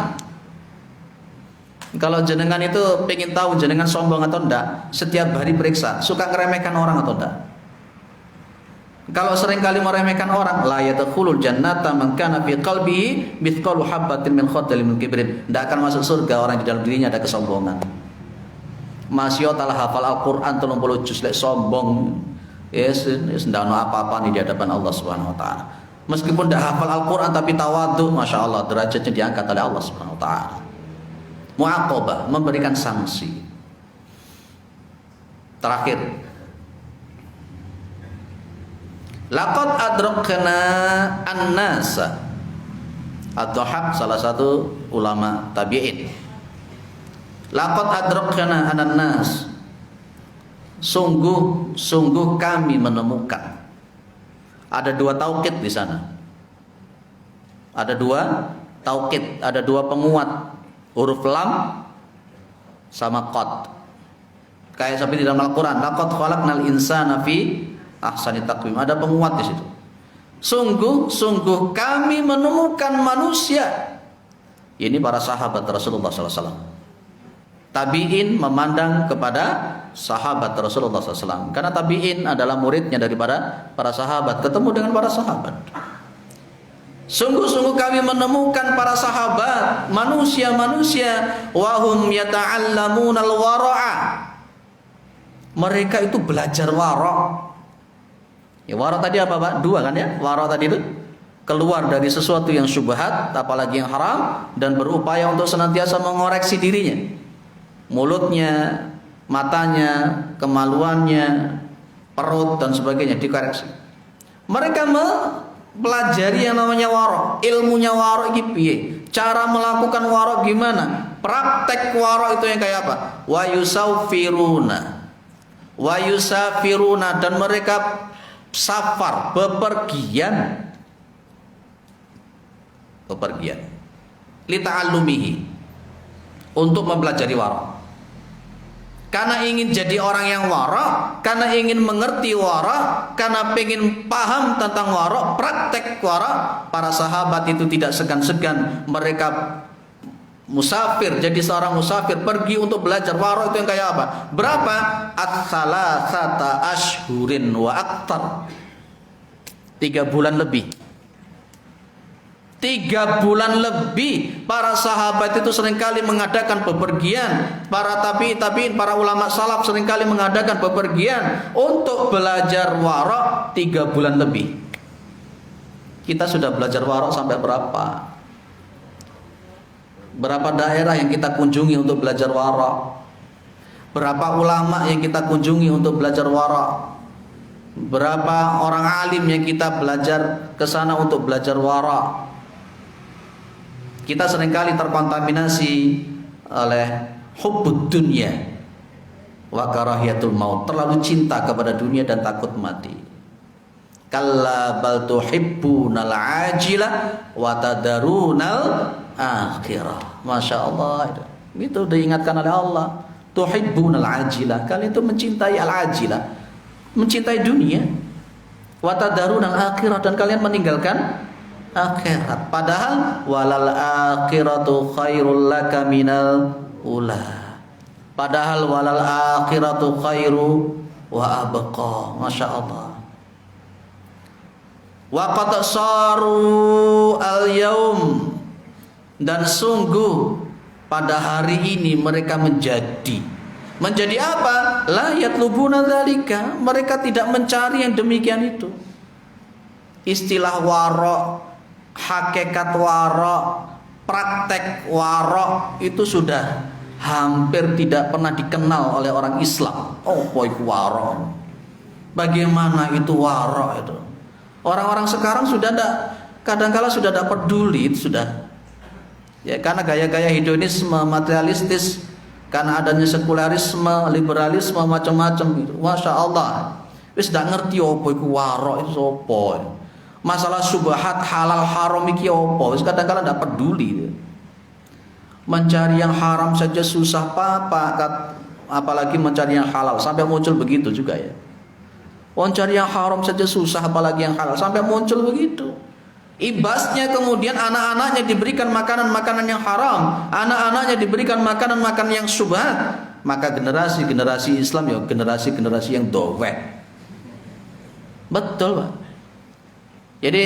S1: Kalau jenengan itu pengen tahu jenengan sombong atau enggak, setiap hari periksa, suka meremehkan orang atau enggak. Kalau sering kali meremehkan orang, la yadkhulul jannata man kana fi qalbihi mithqalu habatin min khardalin min kibrin. Enggak akan masuk surga orang di dalam dirinya ada kesombongan. Masya Allah hafal Al-Qur'an 30 juz lek sombong. Yes ndak ono apa-apa di hadapan Allah Subhanahu wa taala. Meskipun ndak hafal Al-Qur'an tapi tawadhu, Masya Allah derajatnya diangkat oleh Allah Subhanahu wa taala. Muaqabah, memberikan sanksi. Terakhir, laqad adrakna an-nasa. Ad-Dhahhak salah satu ulama tabi'in. Laqad adrakna an-nas. Sungguh kami menemukan. Ada dua taukid di sana. Ada dua taukid, ada dua penguat, huruf lam sama qad. Kayak seperti di dalam Al-Qur'an, laqad khalaqnal insana fi ahsani taqwim. Ada penguat di situ. Sungguh kami menemukan manusia. Ini para sahabat Rasulullah SAW. Tabi'in memandang kepada sahabat Rasulullah SAW. Karena tabi'in adalah muridnya daripada para sahabat. Ketemu dengan para sahabat. Sungguh kami menemukan para sahabat, manusia-manusia, wahum yata'allamunal wara'a. Mereka itu belajar wara'. Ya, wara tadi apa Pak? Dua kan ya? Wara tadi itu keluar dari sesuatu yang syubhat, apalagi yang haram, dan berupaya untuk senantiasa mengoreksi dirinya. Mulutnya, matanya, kemaluannya, perut dan sebagainya dikoreksi. Mereka mempelajari yang namanya wara, ilmunya wara iki piye? Cara melakukan wara gimana? Praktek wara itu yang kayak apa? Wa yusafiruna dan mereka safar, bepergian lita'allumihi, untuk mempelajari wara. Karena ingin jadi orang yang wara, karena ingin mengerti wara, karena ingin paham tentang wara, praktek wara, para sahabat itu tidak segan-segan. Mereka musafir, jadi seorang musafir pergi untuk belajar wara itu yang kayak apa? Berapa? Ats-salasata ashhurin wa aktar. 3 bulan lebih. 3 bulan lebih para sahabat itu seringkali mengadakan bepergian. Para tabi'in, para ulama salaf seringkali mengadakan bepergian untuk belajar wara 3 bulan lebih. Kita sudah belajar wara sampai berapa? Berapa daerah yang kita kunjungi untuk belajar wara? Berapa ulama yang kita kunjungi untuk belajar wara? Berapa orang alim yang kita belajar ke sana untuk belajar wara? Kita seringkali terkontaminasi oleh hubbud dunya wa karahiyatul maut, terlalu cinta kepada dunia dan takut mati. Kalla bal tuhibbunal ajilah wa tadarunal akhirah. Masya Allah, itu diingatkan oleh Allah. Tuhibbunal ajilah, kalian itu mencintai al-ajilah, mencintai dunia. Wa tadarunal akhirah, dan kalian meninggalkan akhirat. Padahal walal akhiratu khairul laka minal ula. Padahal walal akhiratu khairu wa abqa. Masya Allah. Wa qad saru al-yaum, dan sungguh pada hari ini mereka menjadi apa? La yatlubuna dzalika, mereka tidak mencari yang demikian itu. Istilah wara, hakikat wara, praktek wara itu sudah hampir tidak pernah dikenal oleh orang Islam. Oh, itu wara. Bagaimana itu wara itu? Orang-orang sekarang sudah tidak, kadang-kala sudah tidak peduli, itu sudah. Ya, karena gaya-gaya hedonisme, materialistis, karena adanya sekularisme, liberalisme, macam-macam gitu. Masya Allah, wis tidak ngerti apa itu wara itu apa. Masalah subhat halal haram iki apa, wis kadang-kala tidak peduli. Mencari yang haram saja susah apalagi mencari yang halal, sampai muncul begitu juga ya. Mencari yang haram saja susah, apalagi yang halal, sampai muncul begitu. Ibasnya kemudian anak-anaknya diberikan makanan-makanan yang haram, anak-anaknya diberikan makanan-makanan yang syubhat, maka generasi-generasi Islam ya generasi-generasi yang dowek. Betul Pak. Jadi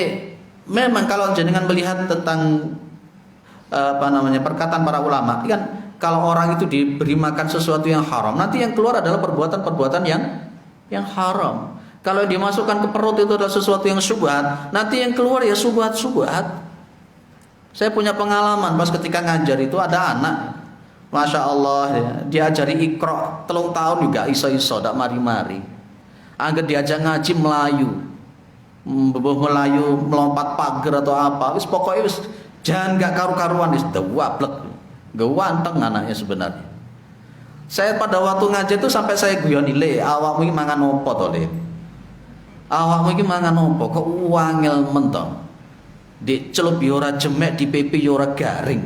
S1: memang kalau jenengan melihat tentang perkataan para ulama, kan kalau orang itu diberi makan sesuatu yang haram, nanti yang keluar adalah perbuatan-perbuatan yang haram. Kalau dimasukkan ke perut itu adalah sesuatu yang syubhat, nanti yang keluar ya syubhat-syubhat. Saya punya pengalaman pas ketika ngajar itu ada anak, Masya Allah ya, diajari Iqra 3 tahun juga iso-iso, tak mari-mari. Angger diajak ngaji Melayu, melompat pagar atau apa, wis pokoknya wis jangan gak karu-karuan, wis dewablek, ganteng anaknya sebenarnya. Saya pada waktu ngaji itu sampai saya guyon ile, awakmu iki mangan opo to, Le? Awakmu iki mangan opo kok wangel mentong. Di celup yo ora jemek, di pipi yo ora garing.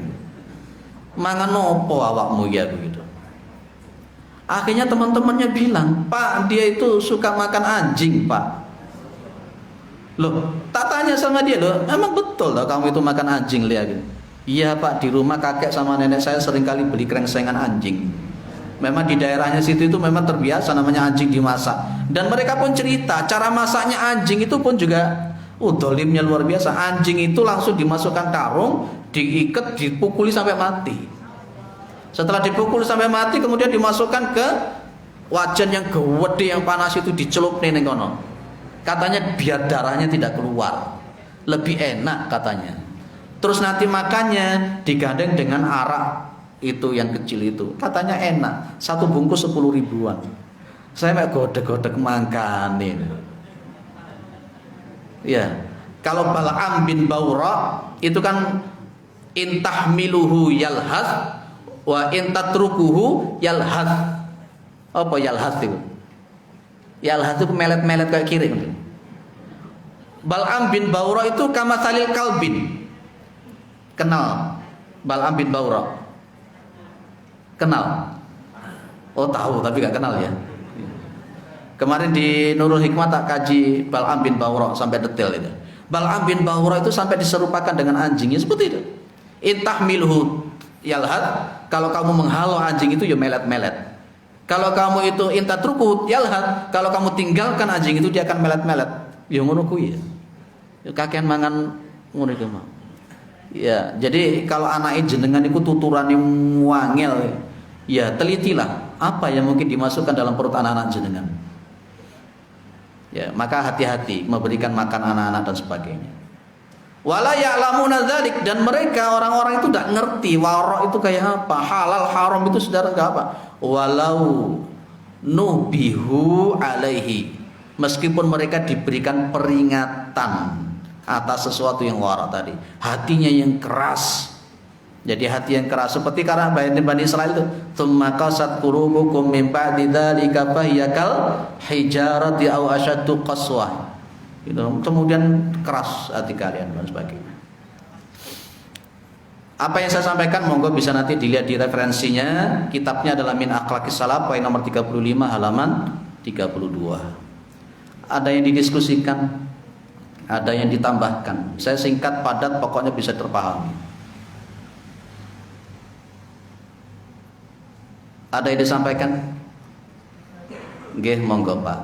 S1: Mangan opo awakmu ya begitu. Akhirnya teman-temannya bilang, "Pak, dia itu suka makan anjing, Pak." Loh, tak tanya sama dia, loh, emang betul loh kamu itu makan anjing, lihat gitu. Iya Pak, di rumah kakek sama nenek saya seringkali beli krengsengan anjing. Memang di daerahnya situ itu memang terbiasa namanya anjing dimasak. Dan mereka pun cerita, cara masaknya anjing itu pun juga dolimnya luar biasa. Anjing itu langsung dimasukkan karung, diikat, dipukuli sampai mati. Setelah dipukul sampai mati, kemudian dimasukkan ke wajan yang gede yang panas itu, dicelup ning kono. Katanya biar darahnya tidak keluar, lebih enak katanya. Terus nanti makannya digandeng dengan arak itu yang kecil itu, katanya enak. Satu bungkus 10 ribuan. Saya mek godek-godek makan ini. Ya, kalau Bal'am bin Baura itu kan intahmiluhu yalhas wa intatrukuhu yalhas. Apa yalhas itu? Yalhas itu melet-melet kayak kiri. Bal'am bin Baura itu kamathalil kalbin. Kenal Bal'am bin Baura? Kenal? Oh tahu tapi gak kenal ya. Kemarin di Nurul Hikmah tak kaji Bal'am bin Baura sampai detail itu. Bal'am bin Baura itu sampai diserupakan dengan anjingnya seperti itu. Intahmilhu yalhat, kalau kamu menghalau anjing itu ya melet-melet. Kalau kamu itu intatruku yalhat, kalau kamu tinggalkan anjing itu dia akan melet-melet. Ya ngono kuwi ya. Ya kakean mangan ngono iku mah. Ya, jadi kalau anak jenengan itu tuturan yang wangel, ya telitilah apa yang mungkin dimasukkan dalam perut anak-anak jenengan. Ya, maka hati-hati memberikan makan anak-anak dan sebagainya. Wala ya'lamuna dzalik, dan mereka orang-orang itu tidak ngerti warok itu kayak apa, halal haram itu saudara enggak apa. Walau nubihu alaihi, meskipun mereka diberikan peringatan atas sesuatu yang warak tadi, hatinya yang keras. Jadi hati yang keras seperti karena Bani Israel itu, tsumma qasat qulubukum min ba'di dzalika fahiya kal hijarati aw ashaddu qaswah. Gitu. Kemudian keras hati kalian dan sebagainya. Apa yang saya sampaikan monggo bisa nanti dilihat di referensinya. Kitabnya adalah Min Akhlaqis Salaf, poin nomor 35 halaman 32. Ada yang didiskusikan, ada yang ditambahkan. Saya singkat padat, pokoknya bisa terpahami. Ada yang disampaikan? Nggih, monggo Pak.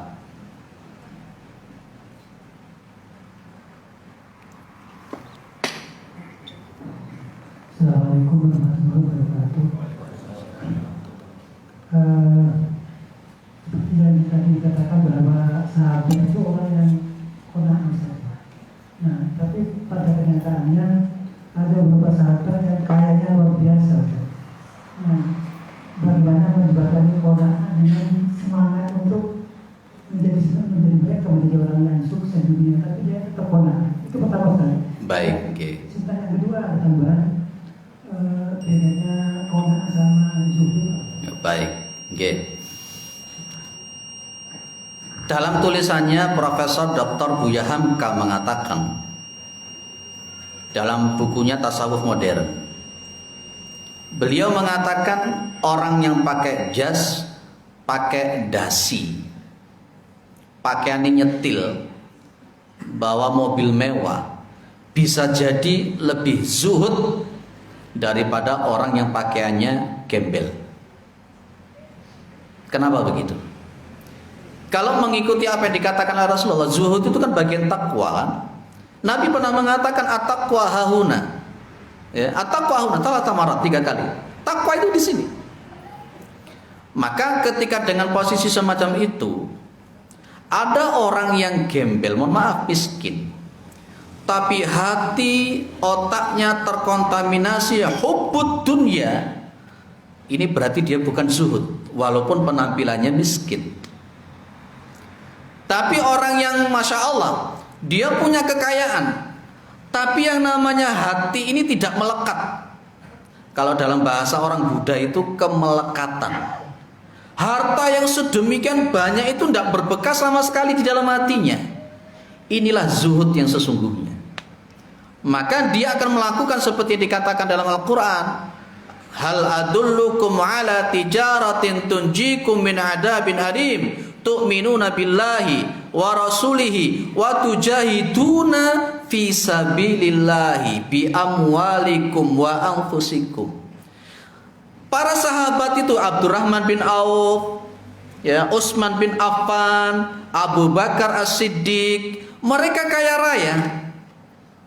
S2: Assalamualaikum warahmatullahi wabarakatuh. Seperti yang tadi dikatakan bahwa sahabat itu orang yang qanaah saja. Nah, tapi pada kenyataannya ada beberapa sahabat yang kayanya luar biasa. Nah, bagaimana menjembatani qanaah dengan semangat untuk menjadi mereka menjadi orang yang sukses di dunia, tapi dia tetap qanaah. Itu pertama sekali.
S1: Baik, oke.
S2: Cerita yang kedua ada tambahan bedanya qanaah sama zuhud.
S1: Baik, oke. Dalam tulisannya Profesor Dr. Buya Hamka mengatakan dalam bukunya Tasawuf Modern, beliau mengatakan orang yang pakai jas, pakai dasi, pakaiannya nyetil, bawa mobil mewah, bisa jadi lebih zuhud daripada orang yang pakaiannya gembel. Kenapa begitu? Kalau mengikuti apa yang dikatakan oleh Rasulullah, zuhud itu kan bagian takwa kan? Nabi pernah mengatakan at-taqwa hahuna. Ya, at-taqwa hahuna talata 3 kali. Takwa itu di sini. Maka ketika dengan posisi semacam itu, ada orang yang gembel, mohon maaf miskin, tapi hati otaknya terkontaminasi hubbud dunya, ini berarti dia bukan zuhud walaupun penampilannya miskin. Tapi orang yang Masya Allah, dia punya kekayaan, tapi yang namanya hati ini tidak melekat. Kalau dalam bahasa orang Buddha itu kemelekatan. Harta yang sedemikian banyak itu tidak berbekas sama sekali di dalam hatinya. inilah zuhud yang sesungguhnya. Maka dia akan melakukan seperti dikatakan dalam Al-Quran, hal adullukum ala tijaratin tunjikum min adabin alim tu'minuna billahi wa rasulihi wa tujahiduna fi sabilillahi bi amwalikum wa anfusikum. Para sahabat itu Abdurrahman bin Auf, ya, Utsman bin Affan, Abu Bakar As-Siddiq, mereka kaya raya,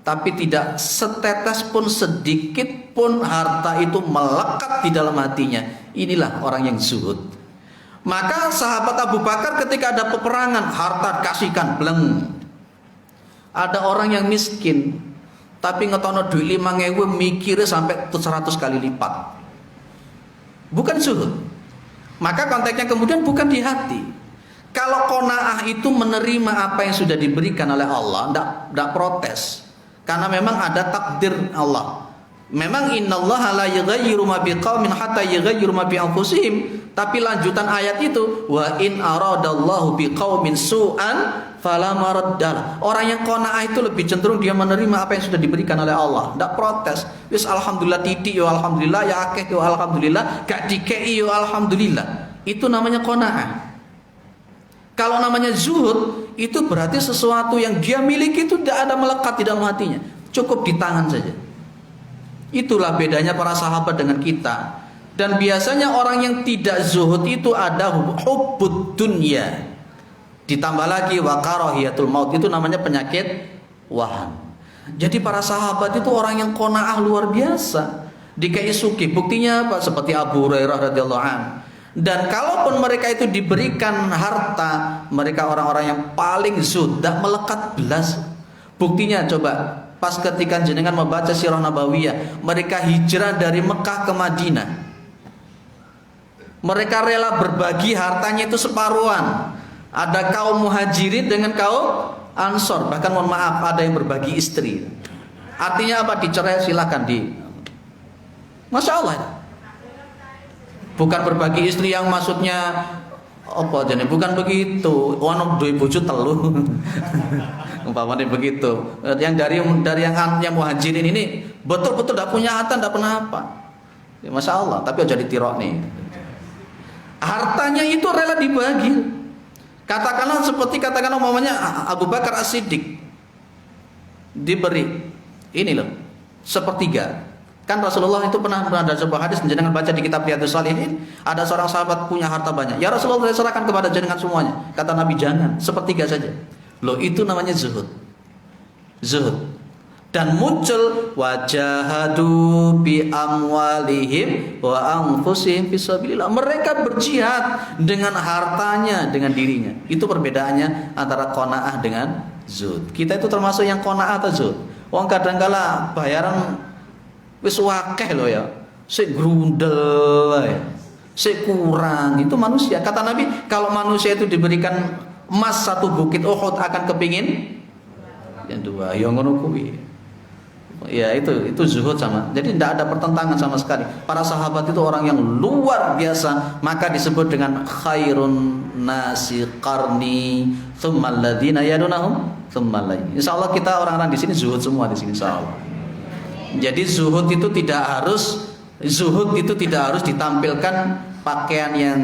S1: tapi tidak setetes pun, sedikit pun harta itu melekat di dalam hatinya. Inilah orang yang zuhud. Maka sahabat Abu Bakar ketika ada peperangan, harta kasihkan, bleng. Ada orang yang miskin, tapi ngetono duit 5.000 mikirnya sampai 100 kali lipat. Bukan zuhud. Maka konteksnya kemudian bukan di hati. Kalau qanaah itu menerima apa yang sudah diberikan oleh Allah, tidak protes. Karena memang ada takdir Allah. Memang innallaha la yughayyiru ma biqaumin hatta yughayyiru ma bi anfusihim. Tapi lanjutan ayat itu, wa in aradallahu biqaumin su'an fala maraddah. Orang yang qanaah itu lebih cenderung dia menerima apa yang sudah diberikan oleh Allah, tidak protes. Wis alhamdulillah titik yo alhamdulillah, ya akeh yo alhamdulillah, gak dikei yo alhamdulillah. Itu namanya qanaah. Kalau namanya zuhud, itu berarti sesuatu yang dia miliki itu tidak ada melekat di dalam hatinya, cukup di tangan saja. Itulah bedanya para sahabat dengan kita. Dan biasanya orang yang tidak zuhud itu ada hubbud dunya, ditambah lagi wa karahiyatul maut, itu namanya penyakit wahan. Jadi para sahabat itu orang yang qanaah luar biasa, dikai sugih. Buktinya apa? Seperti Abu Hurairah radhiyallahu anhu. Dan kalaupun mereka itu diberikan harta, mereka orang-orang yang paling zuhud, tidak melekat belas. Buktinya coba pas ketika jenengan membaca Sirah Nabawiyah, mereka hijrah dari Mekah ke Madinah. Mereka rela berbagi hartanya itu separuhan. Ada kaum muhajirin dengan kaum ansor. Bahkan mohon maaf, ada yang berbagi istri. Artinya apa? Dicerai silakan di. Masya Allah. Bukan berbagi istri yang maksudnya apa jadi, bukan begitu. Ono duwe bojo telu. Umpamanya begitu. Yang dari yang muhajirin ini betul-betul tidak punya harta, tidak pernah apa. Ya, Masya Allah. Tapi jadi tirok nih. Hartanya itu rela dibagi. Katakanlah seperti umpamanya Abu Bakar As-Siddiq diberi ini loh, 1/3. Kan Rasulullah itu pernah ada sebuah hadis, jenengan baca di kitab Riyadhus Shalihin, ada seorang sahabat punya harta banyak. Ya Rasulullah, saya serahkan kepada jenengan semuanya. Kata Nabi, jangan, 1/3 saja. Loh, itu namanya zuhud. Zuhud. Dan muncul wajahadu bi amwalihim wa anfusihim fisabilillah. Mereka berjihad dengan hartanya, dengan dirinya. Itu perbedaannya antara qanaah dengan zuhud. Kita itu termasuk yang qanaah atau zuhud. Wong kadangkala bayaran wis wakeh loh ya, sik grundel ya, sik kurang. Itu manusia. Kata Nabi, kalau manusia itu diberikan emas 1 bukit Uhud akan kepingin yang 2. Ya ngono kuwi. Ya itu zuhud sama. Jadi tidak ada pertentangan sama sekali. Para sahabat itu orang yang luar biasa. Maka disebut dengan khairun nasi qarni tsummal ladzina yadunahum tsummal ladzina. Insyaallah kita orang-orang di sini zuhud semua di sini insyaallah. Jadi zuhud itu tidak harus ditampilkan pakaian yang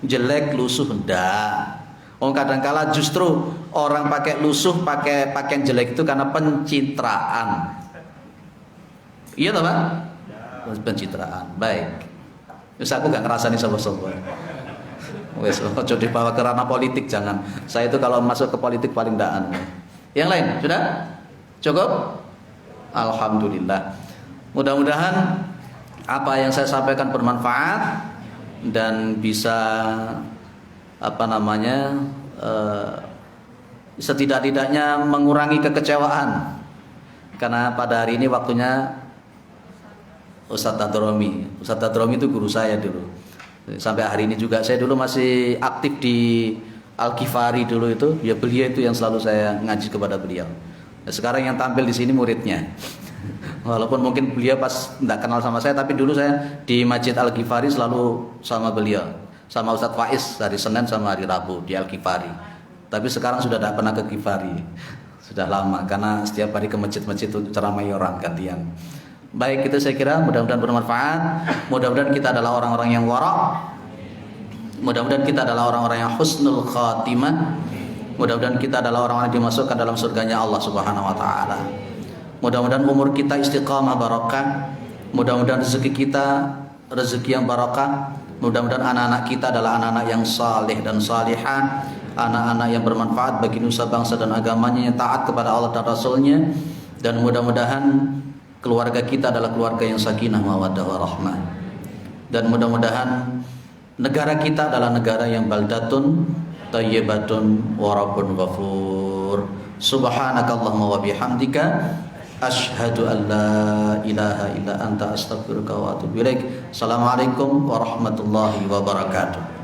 S1: jelek lusuh, ndak. Kadang-kala justru orang pakai lusuh, pakai pakaian jelek itu karena pencitraan. Iya toh Pak? Pencitraan. Baik. Terus aku gak ngerasani sobo-sobo. Wes ojo dibawa ke ranah politik, jangan. Saya itu kalau masuk ke politik paling daan. Yang lain sudah? Cukup? Alhamdulillah. Mudah-mudahan apa yang saya sampaikan bermanfaat dan bisa setidak-tidaknya mengurangi kekecewaan. Karena pada hari ini waktunya Ustadz Tadromi itu guru saya dulu. Sampai hari ini juga saya dulu masih aktif di Al-Ghifari dulu itu. Ya beliau itu yang selalu saya ngaji kepada beliau. Sekarang yang tampil di sini muridnya. Walaupun mungkin beliau pas tidak kenal sama saya, tapi dulu saya di Masjid Al-Ghifari selalu sama beliau, sama Ustadz Faiz hari Senin sama hari Rabu di Al-Ghifari. Tapi sekarang sudah tidak pernah ke Kifari. Sudah lama karena setiap hari ke masjid-masjid itu ceramai orang gantian. Baik, itu saya kira mudah-mudahan bermanfaat. Mudah-mudahan kita adalah orang-orang yang wara'. Mudah-mudahan kita adalah orang-orang yang husnul khatimah. Mudah-mudahan kita adalah orang-orang yang dimasukkan dalam surganya Allah Subhanahu wa taala. Mudah-mudahan umur kita istiqamah barakah. Mudah-mudahan rezeki kita rezeki yang barakah. Mudah-mudahan anak-anak kita adalah anak-anak yang saleh dan salihah, anak-anak yang bermanfaat bagi nusa bangsa dan agamanya, yang taat kepada Allah dan Rasulnya. Dan mudah-mudahan keluarga kita adalah keluarga yang sakinah mawaddah warahmah. Dan mudah-mudahan negara kita adalah negara yang baldatun thayyibatun wa rabbun ghafur. Subhanakallahumma wa bihamdika asyhadu an la ilaha illa anta astaghfiruka wa atubu ilaik. Assalamualaikum warahmatullahi wabarakatuh.